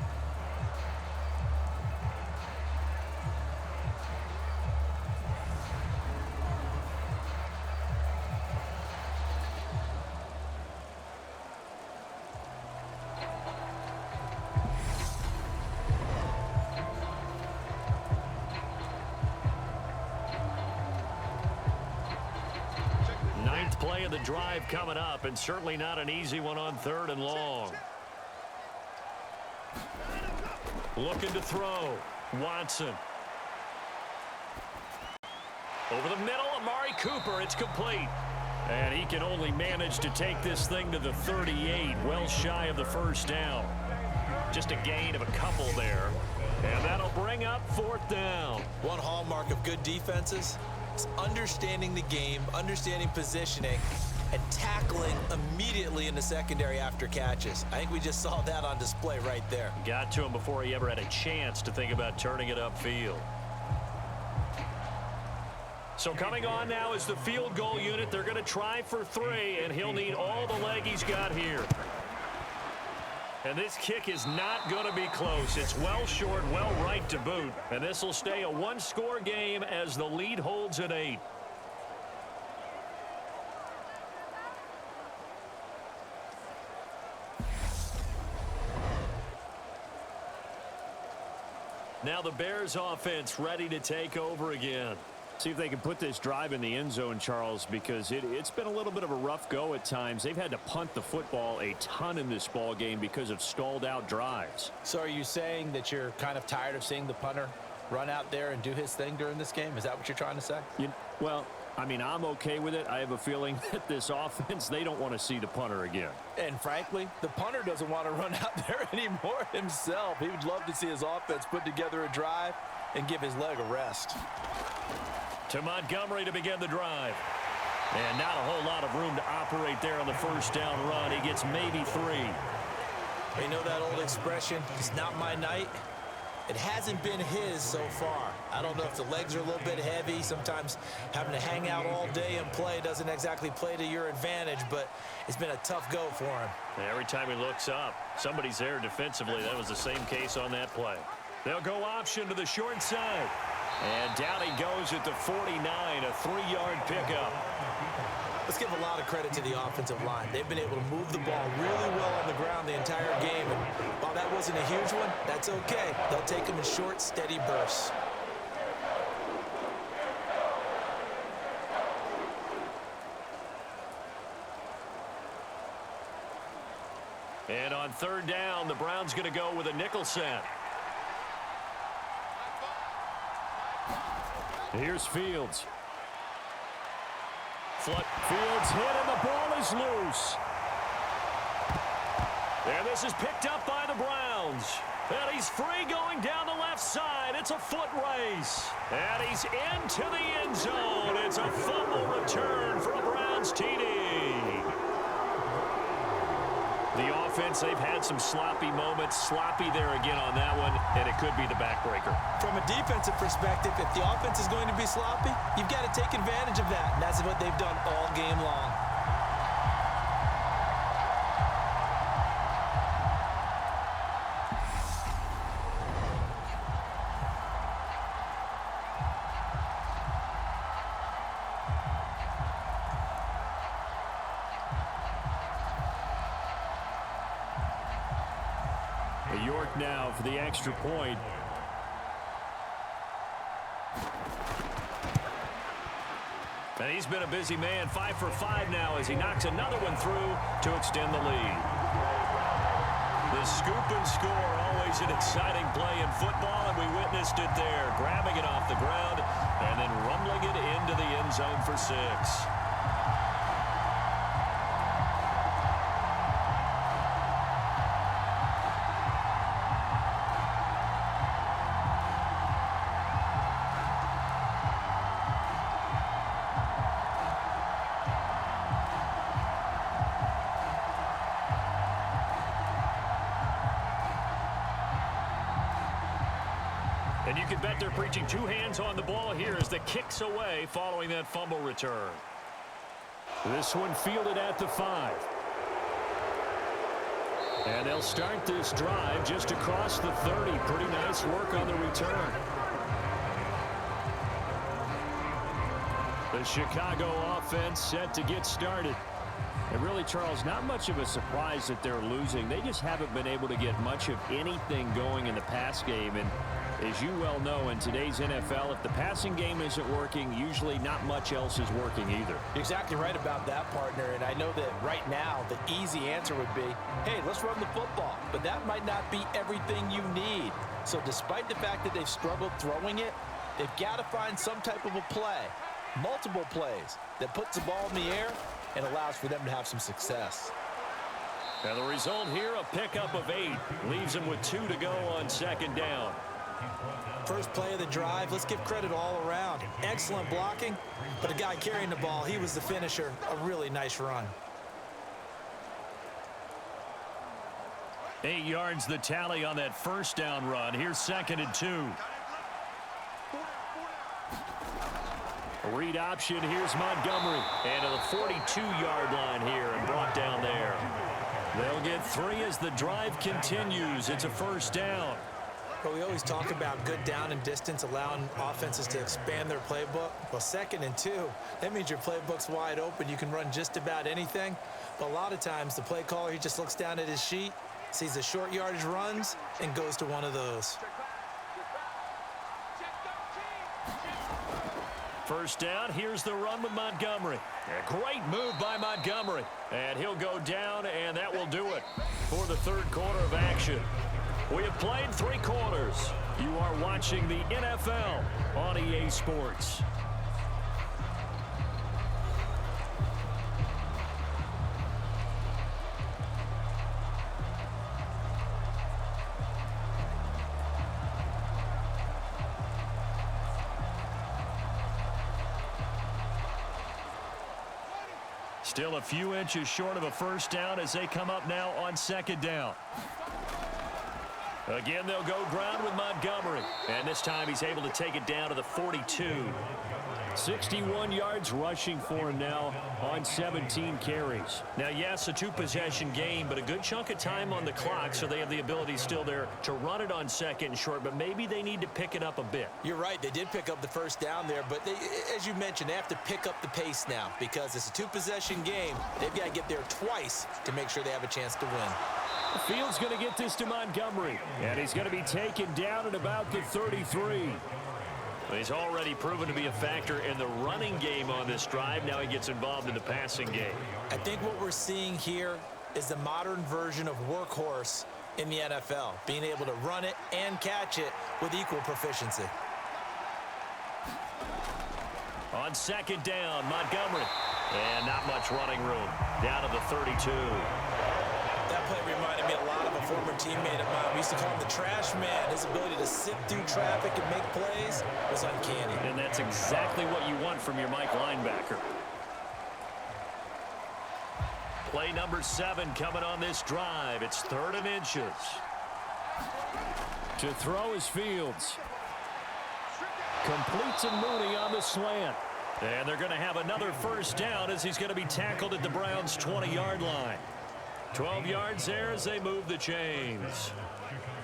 Play of the drive coming up, and certainly not an easy one on 3rd and long. Looking to throw. Watson. Over the middle, Amari Cooper. It's complete. And he can only manage to take this thing to the 38, well shy of the first down. Just a gain of a couple there. And that'll bring up 4th down. One hallmark of good defenses is understanding the game, understanding positioning, and tackling immediately in the secondary after catches. I think we just saw that on display right there. Got to him before he ever had a chance to think about turning it upfield. So coming on now is the field goal unit. They're going to try for 3, and he'll need all the leg he's got here. And this kick is not going to be close. It's well short, well right to boot. And this will stay a one-score game as the lead holds at 8. Now the Bears offense ready to take over again. See if they can put this drive in the end zone, Charles, because it's been a little bit of a rough go at times. They've had to punt the football a ton in this ball game because of stalled out drives. So are you saying that you're kind of tired of seeing the punter run out there and do his thing during this game? Is that what you're trying to say? Well, I mean, I'm okay with it. I have a feeling that this offense, they don't want to see the punter again. And frankly, the punter doesn't want to run out there anymore himself. He would love to see his offense put together a drive and give his leg a rest. To Montgomery to begin the drive. And not a whole lot of room to operate there on the first down run. He gets maybe 3. You know that old expression, it's not my night? It hasn't been his so far. I don't know if the legs are a little bit heavy. Sometimes having to hang out all day and play doesn't exactly play to your advantage, but it's been a tough go for him. Every time he looks up, somebody's there defensively. That was the same case on that play. They'll go option to the short side. And down he goes at the 49, a 3-yard pickup. Let's give a lot of credit to the offensive line. They've been able to move the ball really well on the ground the entire game. And while that wasn't a huge one, that's okay. They'll take them in short, steady bursts. And on 3rd down, the Browns going to go with a nickel set. Here's Fields. Fields hit and the ball is loose. And this is picked up by the Browns. And he's free going down the left side. It's a foot race. And he's into the end zone. It's a fumble return for a Browns TD. The offense, they've had some sloppy moments. Sloppy there again on that one, and it could be the backbreaker. From a defensive perspective, if the offense is going to be sloppy, you've got to take advantage of that. And that's what they've done all game long. York now for the extra point. And he's been a busy man, 5 for 5 now as he knocks another one through to extend the lead. The scoop and score, always an exciting play in football, and we witnessed it there, grabbing it off the ground and then rumbling it into the end zone for 6. And you can bet they're preaching 2 hands on the ball here as the kick's away following that fumble return. This one fielded at the 5. And they'll start this drive just across the 30. Pretty nice work on the return. The Chicago offense set to get started. And really, Charles, not much of a surprise that they're losing. They just haven't been able to get much of anything going in the pass game. And as you well know, in today's NFL, if the passing game isn't working, usually not much else is working either. You're exactly right about that, partner. And I know that right now the easy answer would be, hey, let's run the football. But that might not be everything you need. So despite the fact that they've struggled throwing it, they've got to find some type of a play, multiple plays, that puts the ball in the air and allows for them to have some success. And the result here, a pickup of 8. Leaves them with 2 to go on 2nd down. First play of the drive, let's give credit all around. Excellent blocking, but the guy carrying the ball, he was the finisher. A really nice run. 8 yards the tally on that first down run. Here's 2nd and 2. A read option. Here's Montgomery. And to the 42-yard line here and brought down there. They'll get 3 as the drive continues. It's a first down. But we always talk about good down and distance, allowing offenses to expand their playbook. Well, 2nd and 2, that means your playbook's wide open. You can run just about anything. But a lot of times, the play caller, he just looks down at his sheet, sees the short yardage runs, and goes to one of those. First down, here's the run with Montgomery. A great move by Montgomery. And he'll go down, and that will do it for the 3rd quarter of action. We have played 3 quarters. You are watching the NFL on EA Sports. Still a few inches short of a first down as they come up now on 2nd down. Again, they'll go ground with Montgomery. And this time he's able to take it down to the 42. 61 yards rushing for him now on 17 carries. Now, yes, a 2-possession game, but a good chunk of time on the clock, so they have the ability still there to run it on 2nd and short, but maybe they need to pick it up a bit. You're right. They did pick up the first down there, but as you mentioned, they have to pick up the pace now because it's a 2-possession game. They've got to get there twice to make sure they have a chance to win. Fields going to get this to Montgomery, and he's going to be taken down at about the 33. He's already proven to be a factor in the running game on this drive. Now he gets involved in the passing game. I think what we're seeing here is the modern version of workhorse in the NFL, being able to run it and catch it with equal proficiency. On 2nd down, Montgomery. And not much running room. Down to the 32. That play reminded me a lot of a former teammate of mine. We used to call him the trash man. His ability to sift through traffic and make plays was uncanny. And that's exactly what you want from your Mike linebacker. Play number 7 coming on this drive. It's 3rd and inches. To throw is Fields. Completes and Mooney on the slant. And they're going to have another first down as he's going to be tackled at the Browns' 20-yard line. 12 yards there as they move the chains.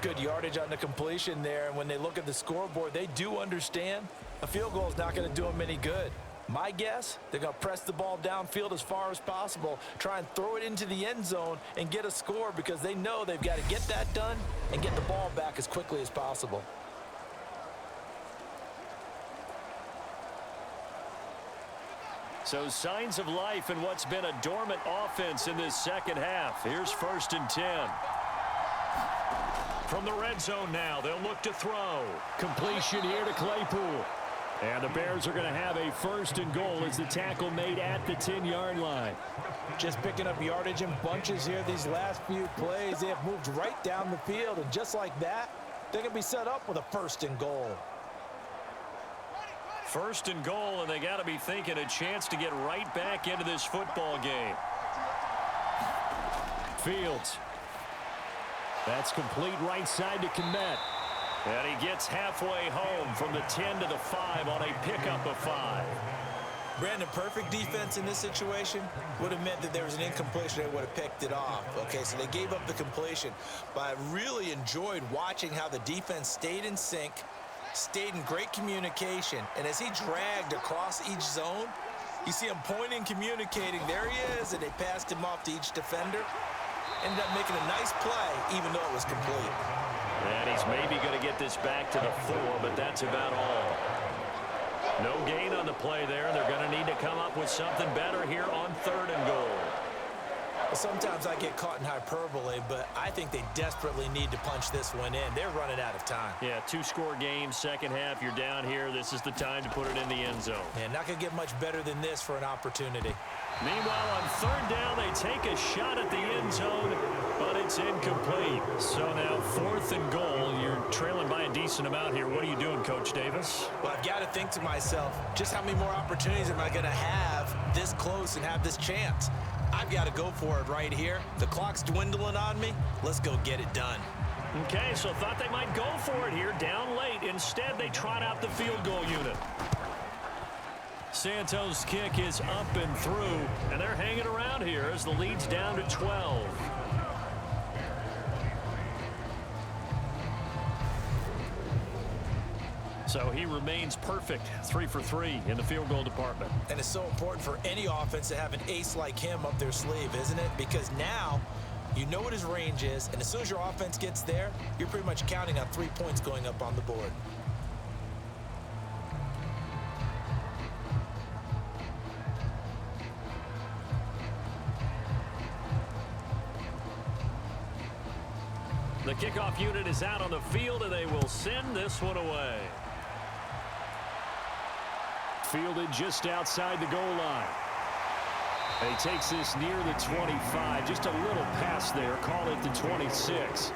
Good yardage on the completion there. And when they look at the scoreboard, they do understand a field goal is not going to do them any good. My guess, they're going to press the ball downfield as far as possible, try and throw it into the end zone and get a score because they know they've got to get that done and get the ball back as quickly as possible. So signs of life in what's been a dormant offense in this second half. Here's 1st and 10. From the red zone now, they'll look to throw. Completion here to Claypool. And the Bears are going to have a 1st and goal as the tackle made at the 10-yard line. Just picking up yardage in bunches here these last few plays. They have moved right down the field, and just like that, they're going to be set up with a 1st and goal. 1st and goal, and they got to be thinking a chance to get right back into this football game. Fields. That's complete right side to Kmet. And he gets halfway home from the 10 to the 5 on a pickup of 5. Brandon, perfect defense in this situation would have meant that there was an incompletion. They would have picked it off. Okay, so they gave up the completion. But I really enjoyed watching how the defense stayed in sync, stayed in great communication. And as he dragged across each zone, you see him pointing, communicating. There he is, and they passed him off to each defender. Ended up making a nice play, even though it was complete. And he's maybe going to get this back to the 4, but that's about all. No gain on the play there. They're going to need to come up with something better here on 3rd and goal. Sometimes I get caught in hyperbole, but I think they desperately need to punch this one in. They're running out of time. Yeah, 2-score game, second half. You're down here. This is the time to put it in the end zone. Yeah, not going to get much better than this for an opportunity. Meanwhile, on 3rd down, they take a shot at the end zone, but it's incomplete. So now 4th and goal. You're trailing by a decent amount here. What are you doing, Coach Davis? Well, I've got to think to myself, just how many more opportunities am I going to have this close and have this chance? I've got to go for it right here. The clock's dwindling on me. Let's go get it done. Okay, so thought they might go for it here, down late. Instead, they trot out the field goal unit. Santos' kick is up and through, and they're hanging around here as the lead's down to 12. So he remains perfect, 3 for 3 in the field goal department. And it's so important for any offense to have an ace like him up their sleeve, isn't it? Because now you know what his range is, and as soon as your offense gets there, you're pretty much counting on 3 points going up on the board. The kickoff unit is out on the field, and they will send this one away. Fielded just outside the goal line. And he takes this near the 25. Just a little pass there. Call it the 26.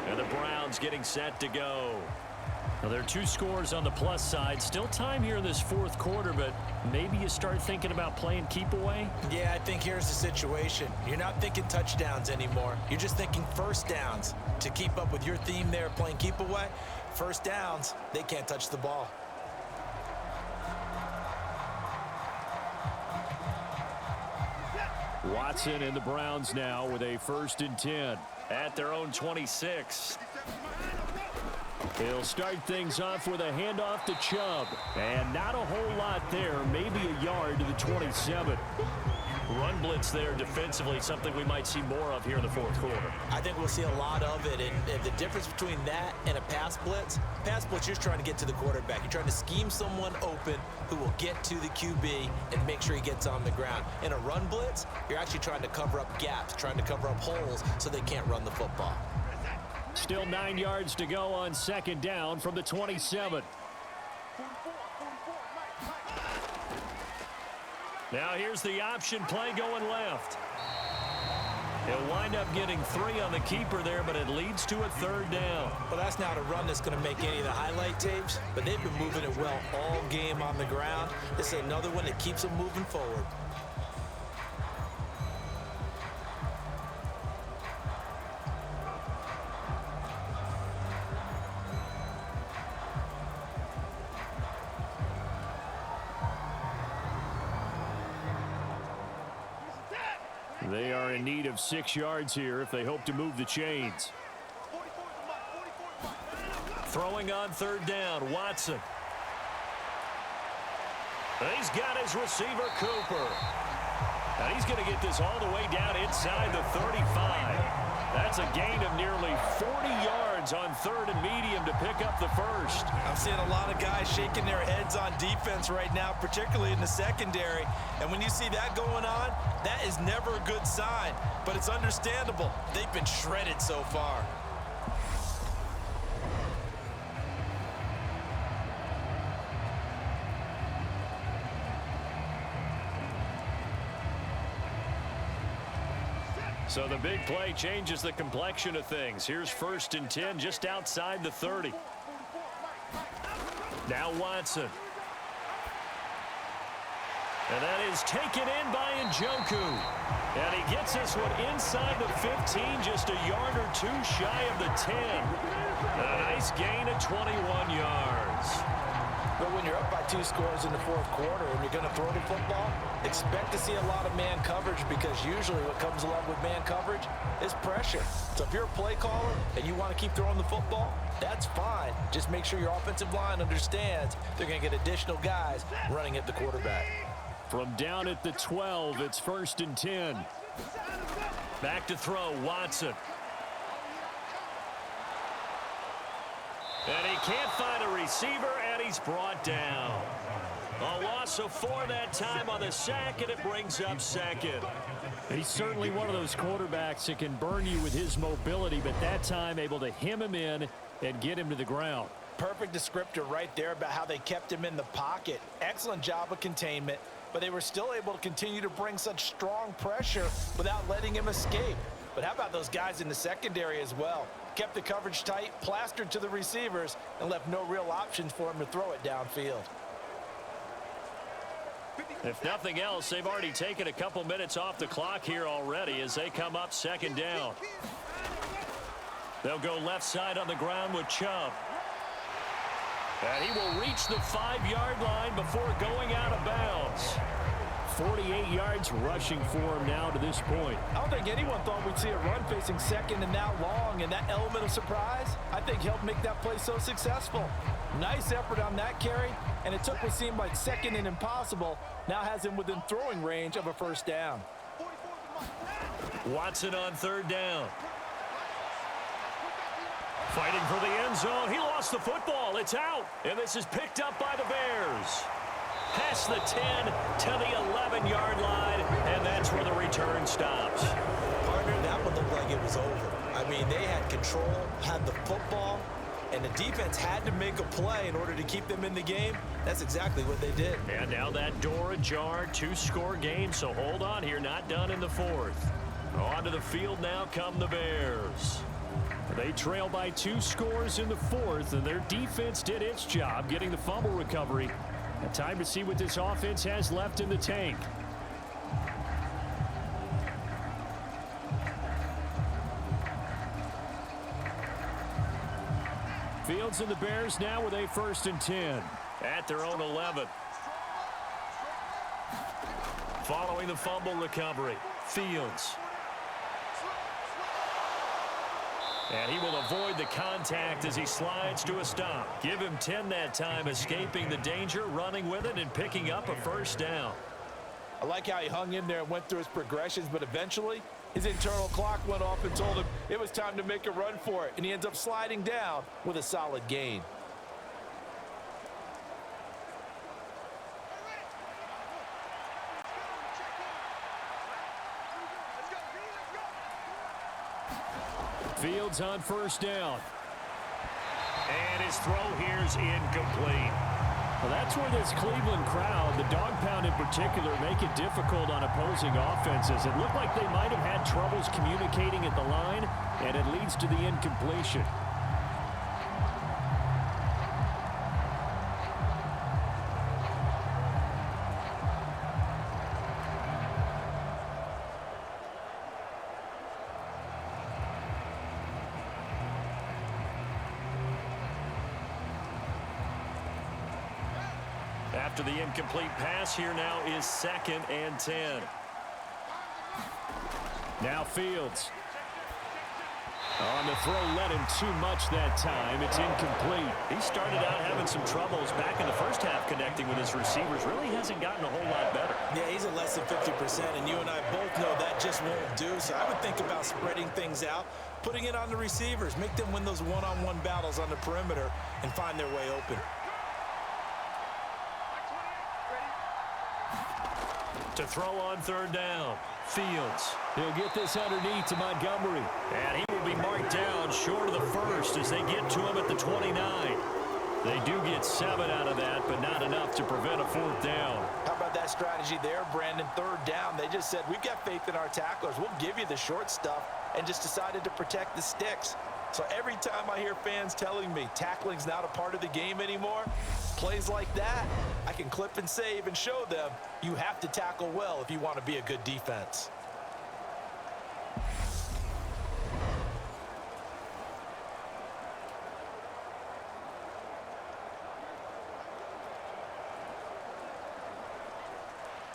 And the Browns getting set to go. Now, there are 2 scores on the plus side. Still time here in this 4th quarter, but maybe you start thinking about playing keep away? Yeah, I think here's the situation. You're not thinking touchdowns anymore. You're just thinking 1st downs. To keep up with your theme there, playing keep away, 1st downs, they can't touch the ball. Watson and the Browns now with a 1st and 10 at their own 26. He'll start things off with a handoff to Chubb. And not a whole lot there, maybe a yard to the 27. Run blitz there defensively, something we might see more of here in the 4th quarter. I think we'll see a lot of it, and the difference between that and a pass blitz, you're trying to get to the quarterback. You're trying to scheme someone open who will get to the QB and make sure he gets on the ground. In a run blitz, you're actually trying to cover up gaps, trying to cover up holes so they can't run the football. Still 9 yards to go on 2nd down from the 27. Now here's the option play going left. He'll wind up getting 3 on the keeper there, but it leads to a 3rd down. Well, that's not a run that's going to make any of the highlight tapes, but they've been moving it well all game on the ground. This is another one that keeps them moving forward. They are in need of 6 yards here if they hope to move the chains. Throwing on 3rd down, Watson. He's got his receiver, Cooper. And he's going to get this all the way down inside the 35. That's a gain of nearly 40 yards on 3rd and medium to pick up the first. I'm seeing a lot of guys shaking their heads on defense right now, particularly in the secondary. And when you see that going on, that is never a good sign. But it's understandable. They've been shredded so far. So the big play changes the complexion of things. Here's 1st and 10 just outside the 30. Now Watson. And that is taken in by Njoku. And he gets this one inside the 15, just a yard or two shy of the 10. A nice gain of 21 yards. But when you're up by 2 scores in the 4th quarter and you're going to throw the football, expect to see a lot of man coverage, because usually what comes along with man coverage is pressure. So if you're a play caller and you want to keep throwing the football, that's fine. Just make sure your offensive line understands they're going to get additional guys running at the quarterback. From down at the 12, it's 1st and 10. Back to throw, Watson. And he can't find a receiver, and he's brought down. A loss of 4 that time on the sack, and it brings up 2nd. He's certainly one of those quarterbacks that can burn you with his mobility, but that time able to hem him in and get him to the ground. Perfect descriptor right there about how they kept him in the pocket. Excellent job of containment, but they were still able to continue to bring such strong pressure without letting him escape. But how about those guys in the secondary as well? Kept the coverage tight, plastered to the receivers, and left no real options for him to throw it downfield. If nothing else, they've already taken a couple minutes off the clock here already as they come up 2nd down. They'll go left side on the ground with Chubb. And he will reach the 5-yard line before going out of bounds. 48 yards rushing for him now to this point. I don't think anyone thought we'd see a run facing 2nd and that long, and that element of surprise, I think, helped make that play so successful. Nice effort on that carry, and it took what seemed like 2nd and impossible, now has him within throwing range of a 1st down. Watson on 3rd down. Fighting for the end zone. He lost the football. It's out, and this is picked up by the Bears. Past the 10 to the 11-yard line, and that's where the return stops. Partner, that one looked like it was over. I mean, they had control, had the football, and the defense had to make a play in order to keep them in the game. That's exactly what they did. And now that door ajar, 2-score game, so hold on here, not done in the 4th. Onto the field now come the Bears. They trail by 2 scores in the 4th, and their defense did its job getting the fumble recovery. And time to see what this offense has left in the tank. Fields and the Bears now with a 1st and 10. At their own 11. Following the fumble recovery, Fields. And he will avoid the contact as he slides to a stop. Give him 10 that time, escaping the danger, running with it, and picking up a 1st down. I like how he hung in there and went through his progressions, but eventually his internal clock went off and told him it was time to make a run for it, and he ends up sliding down with a solid gain. Fields on 1st down. And his throw here's incomplete. Well, that's where this Cleveland crowd, the dog pound in particular, make it difficult on opposing offenses. It looked like they might have had troubles communicating at the line, and it leads to the incompletion. After the incomplete pass, here now is 2nd and 10. Now Fields. On the throw, led him too much that time. It's incomplete. He started out having some troubles back in the first half connecting with his receivers. Really hasn't gotten a whole lot better. Yeah, he's at less than 50%, and you and I both know that just won't do. So I would think about spreading things out, putting it on the receivers, make them win those one-on-one battles on the perimeter and find their way open. To throw on third down. Fields. He'll get this underneath to Montgomery. And he will be marked down short of the first as they get to him at the 29. They do get 7 out of that, but not enough to prevent a fourth down. How about that strategy there, Brandon? Third down, they just said, we've got faith in our tacklers. We'll give you the short stuff, and just decided to protect the sticks. So every time I hear fans telling me tackling's not a part of the game anymore, plays like that, I can clip and save and show them you have to tackle well if you want to be a good defense.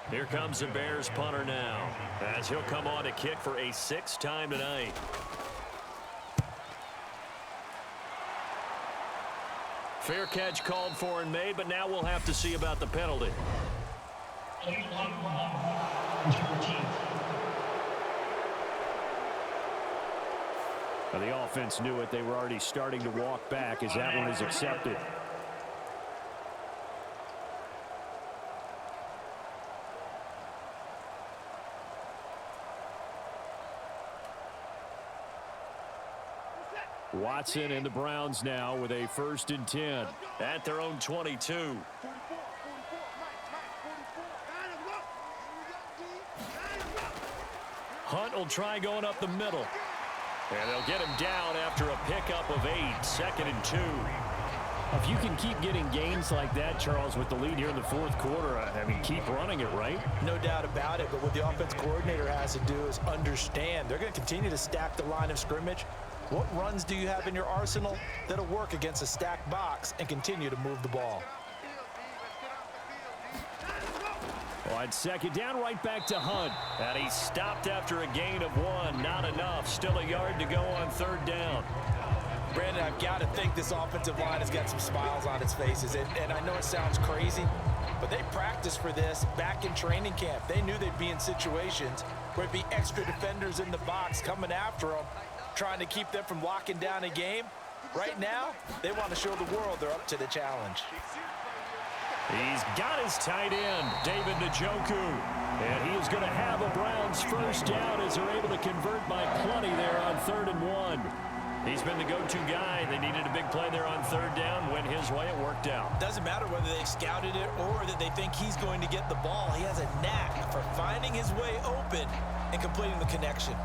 Here comes the Bears punter now, as he'll come on to kick for a 6th time tonight. Fair catch called for and made, but now we'll have to see about the penalty. Well, the offense knew it. They were already starting to walk back as that one is accepted. Watson and the Browns now with a 1st and 10. At their own 22. Hunt will try going up the middle. And they'll get him down after a pickup of 8. 2nd and 2. If you can keep getting gains like that, Charles, with the lead here in the 4th quarter, I mean, keep running it, right? No doubt about it, but what the offense coordinator has to do is understand they're going to continue to stack the line of scrimmage. What runs do you have in your arsenal that'll work against a stacked box and continue to move the ball? On 2nd down, right back to Hunt. And he stopped after a gain of 1. Not enough. Still a yard to go on 3rd down. Brandon, I've got to think this offensive line has got some smiles on its faces. And I know it sounds crazy, but they practiced for this back in training camp. They knew they'd be in situations where it'd be extra defenders in the box coming after them, trying to keep them from locking down a game. Right now, they want to show the world they're up to the challenge. He's got his tight end, David Njoku. And he is going to have a Browns 1st down as they're able to convert by plenty there on 3rd and 1. He's been the go-to guy. They needed a big play there on 3rd down. Went his way. It worked out. Doesn't matter whether they've scouted it or that they think he's going to get the ball. He has a knack for finding his way open and completing the connection.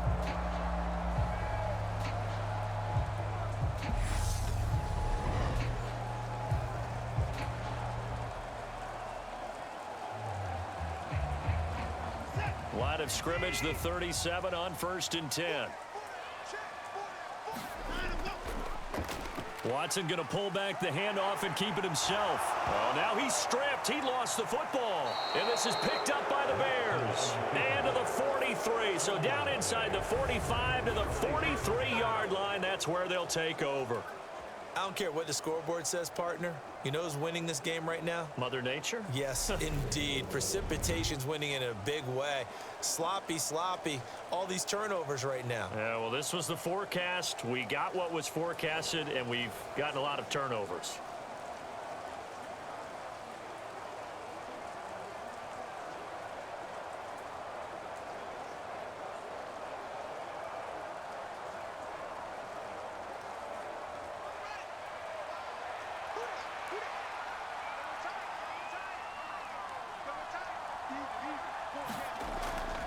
Line of scrimmage, the 37 on 1st and 10. Watson going to pull back the handoff and keep it himself. Oh, now he's stripped. He lost the football. And this is picked up by the Bears. And to the 43. So down inside the 45 to the 43-yard line. That's where they'll take over. I don't care what the scoreboard says, partner. You know who's winning this game right now? Mother Nature? Yes, indeed. Precipitation's winning in a big way. Sloppy, all these turnovers right now. Yeah, well, this was the forecast. We got what was forecasted, and we've gotten a lot of turnovers.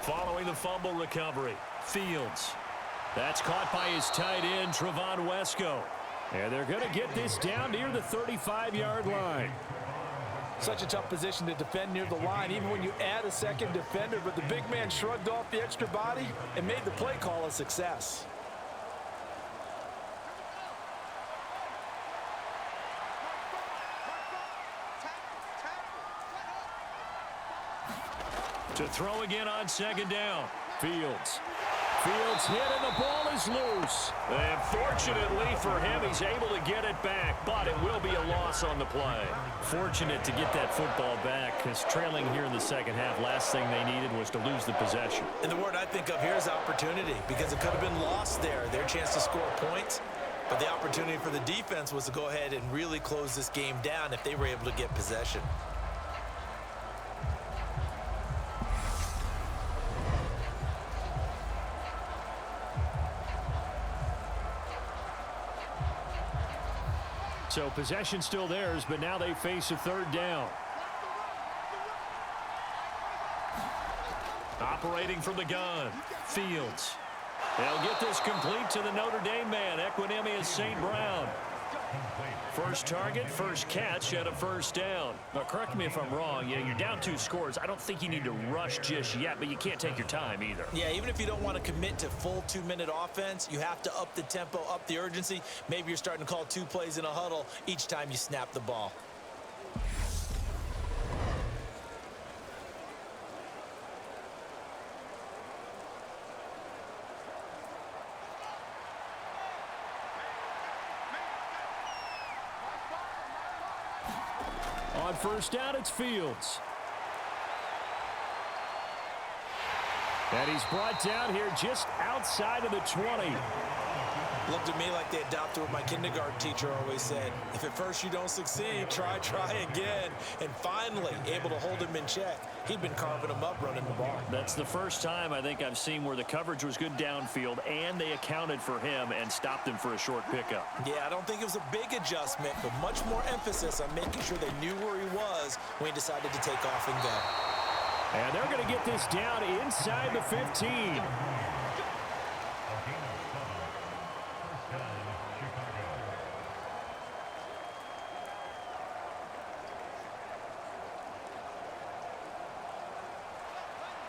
Following the fumble recovery, Fields. That's caught by his tight end, Trevon Wesco. And they're going to get this down near the 35-yard line. Such a tough position to defend near the line, even when you add a second defender, but the big man shrugged off the extra body and made the play call a success. To throw again on 2nd down. Fields Fields hit and the ball is loose. And fortunately for him, he's able to get it back, but it will be a loss on the play. Fortunate to get that football back, because trailing here in the second half, last thing they needed was to lose the possession. And the word I think of here is opportunity, because it could have been lost there. Their chance to score points, but the opportunity for the defense was to go ahead and really close this game down if they were able to get possession. So possession still theirs, but now they face a third down. Operating from the gun, Fields. They'll get this complete to the Notre Dame man, Equinemius St. Brown. First target, first catch, and a first down. Now, correct me if I'm wrong. Yeah, you're down 2 scores. I don't think you need to rush just yet, but you can't take your time either. Yeah, even if you don't want to commit to full 2-minute offense, you have to up the tempo, up the urgency. Maybe you're starting to call 2 plays in a huddle each time you snap the ball. On first down, it's Fields. And he's brought down here just outside of the 20. Looked at me like they adopted what my kindergarten teacher always said. If at first you don't succeed, try again. And finally, able to hold him in check. He'd been carving him up running the ball. That's the first time I think I've seen where the coverage was good downfield and they accounted for him and stopped him for a short pickup. Yeah, I don't think it was a big adjustment, but much more emphasis on making sure they knew where he was when he decided to take off and go. And they're going to get this down inside the 15.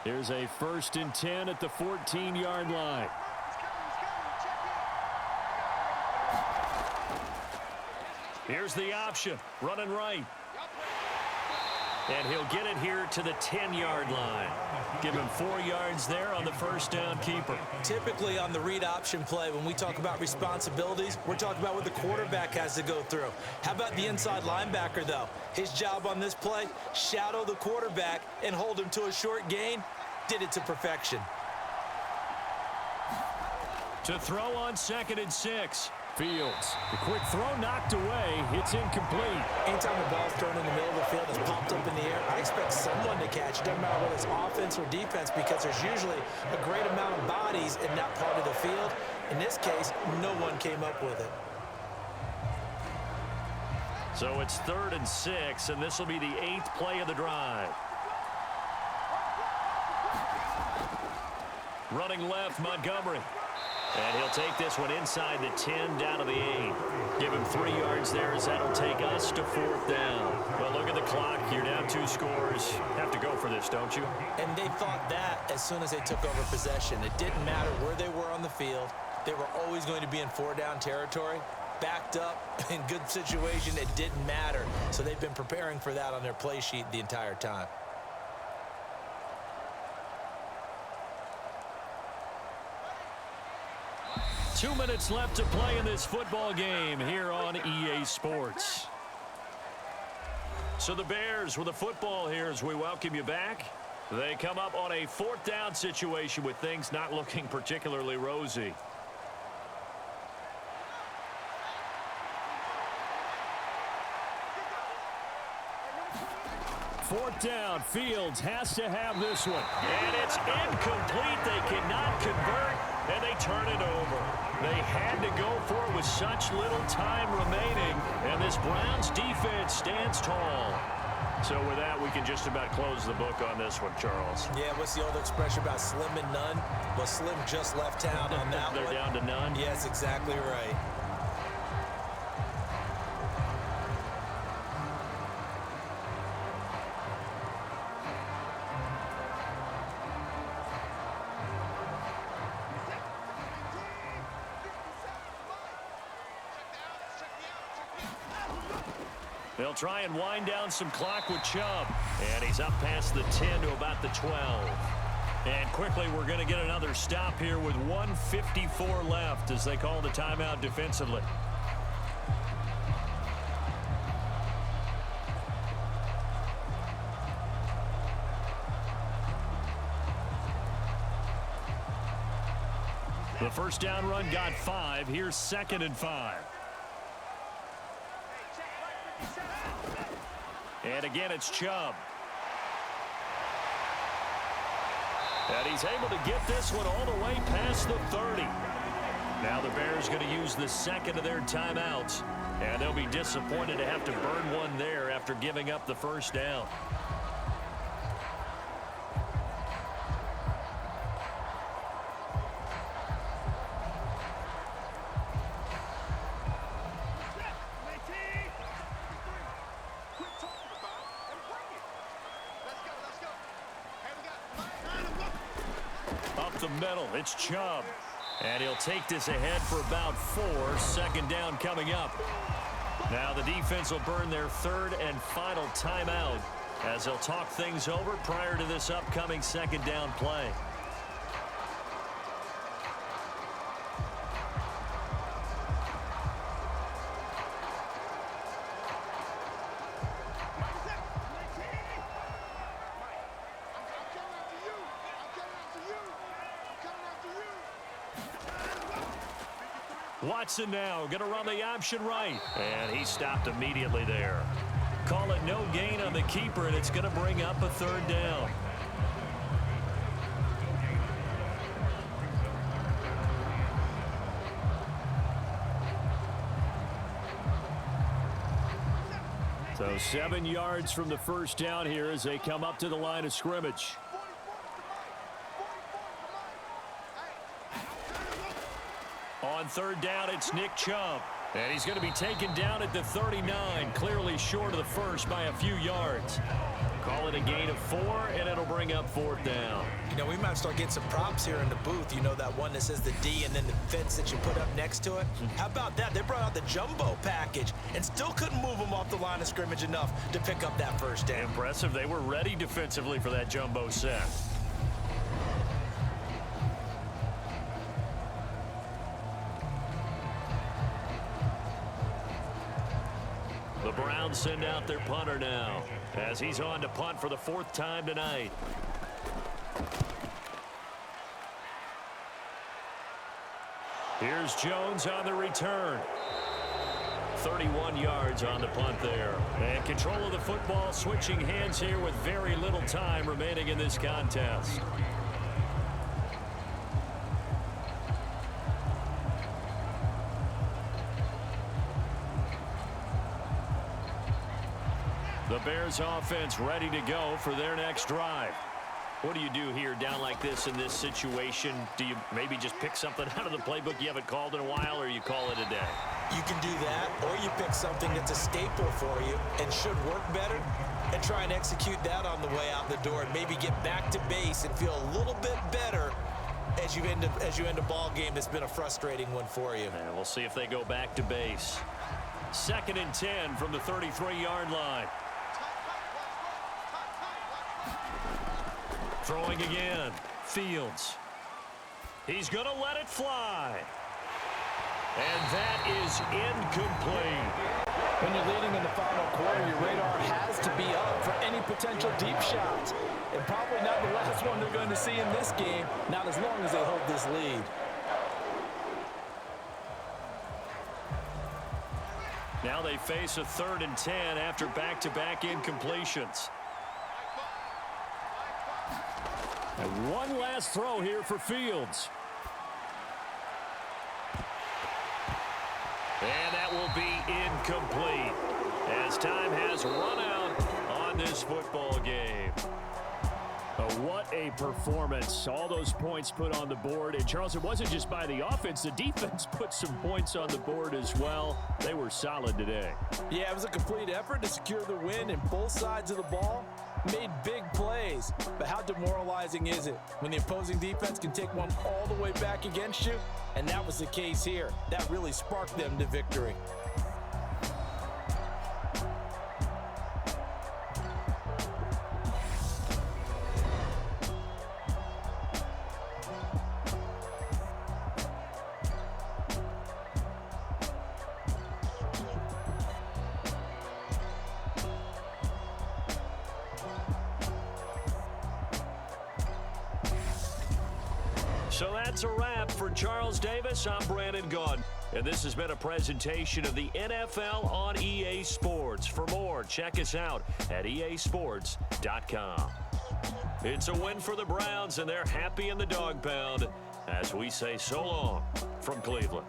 Here's a 1st and 10 at the 14-yard line. Here's the option, running right. And he'll get it here to the 10-yard line. Give him 4 yards there on the first down keeper. Typically on the read option play, when we talk about responsibilities, we're talking about what the quarterback has to go through. How about the inside linebacker, though? His job on this play, shadow the quarterback and hold him to a short gain. Did it to perfection. To throw on 2nd and 6. Fields. The quick throw knocked away. It's incomplete. Anytime the ball's thrown in the middle of the field and popped up in the air, I expect someone to catch it. Doesn't matter whether it's offense or defense, because there's usually a great amount of bodies in that part of the field. In this case, no one came up with it. So it's 3rd and 6, and this will be the 8th play of the drive. Running left, Montgomery. And he'll take this one inside the 10 down to the 8. Give him 3 yards there as that'll take us to 4th down. Well, look at the clock. You're down 2 scores. Have to go for this, don't you? And they thought that as soon as they took over possession. It didn't matter where they were on the field. They were always going to be in 4-down territory. Backed up, in good situation, it didn't matter. So they've been preparing for that on their play sheet the entire time. Two minutes left to play in this football game here on EA Sports. So the Bears with the football here as we welcome you back. They come up on a 4th down situation with things not looking particularly rosy. Fourth down. Fields has to have this one. And it's incomplete. They cannot convert, and they turn it over. They had to go for it with such little time remaining, and this Browns defense stands tall. So with that, we can just about close the book on this one, Charles. Yeah, what's the old expression about slim and none? Well, Slim just left town on that They're one. down to none? Yes, exactly right. They'll try and wind down some clock with Chubb. And he's up past the 10 to about the 12. And quickly, we're going to get another stop here with 1:54 left as they call the timeout defensively. The first down run got 5. Here's 2nd and 5. And again, it's Chubb. And he's able to get this one all the way past the 30. Now the Bears going to use the second of their timeouts. And they'll be disappointed to have to burn one there after giving up the first down. Middle, it's Chubb. And he'll take this ahead for about 4. 2nd down coming up. Now the defense will burn their 3rd and final timeout as they'll talk things over prior to this upcoming 2nd down play. Watson now going to run the option right. And he stopped immediately there. Call it no gain on the keeper, and it's going to bring up a 3rd down. So 7 yards from the first down here as they come up to the line of scrimmage. On 3rd down, it's Nick Chubb. And he's going to be taken down at the 39, clearly short of the first by a few yards. Call it a gain of 4, and it'll bring up 4th down. You know, we might start getting some props here in the booth. You know, that one that says the D and then the fence that you put up next to it? How about that? They brought out the jumbo package and still couldn't move them off the line of scrimmage enough to pick up that first down. Impressive. They were ready defensively for that jumbo set. The Browns send out their punter now as he's on to punt for the 4th time tonight. Here's Jones on the return. 31 yards on the punt there. And control of the football switching hands here with very little time remaining in this contest. The Bears offense ready to go for their next drive. What do you do here down like this in this situation? Do you maybe just pick something out of the playbook you haven't called in a while, or you call it a day? You can do that, or you pick something that's a staple for you and should work better and try and execute that on the way out the door and maybe get back to base and feel a little bit better as you end a ball game that's been a frustrating one for you. And we'll see if they go back to base. 2nd and 10 from the 33-yard line. Throwing again. Fields. He's going to let it fly. And that is incomplete. When you're leading in the final quarter, your radar has to be up for any potential deep shots. And probably not the last one they're going to see in this game, not as long as they hold this lead. Now they face a 3rd and 10 after back-to-back incompletions. And one last throw here for Fields. And that will be incomplete as time has run out on this football game. What a performance. All those points put on the board. And, Charles, it wasn't just by the offense. The defense put some points on the board as well. They were solid today. Yeah, it was a complete effort to secure the win, and both sides of the ball made big plays. But how demoralizing is it when the opposing defense can take one all the way back against you? And that was the case here. That really sparked them to victory. So that's a wrap. For Charles Davis, I'm Brandon Gaudin. And this has been a presentation of the NFL on EA Sports. For more, check us out at easports.com. It's a win for the Browns, and they're happy in the dog pound as we say so long from Cleveland.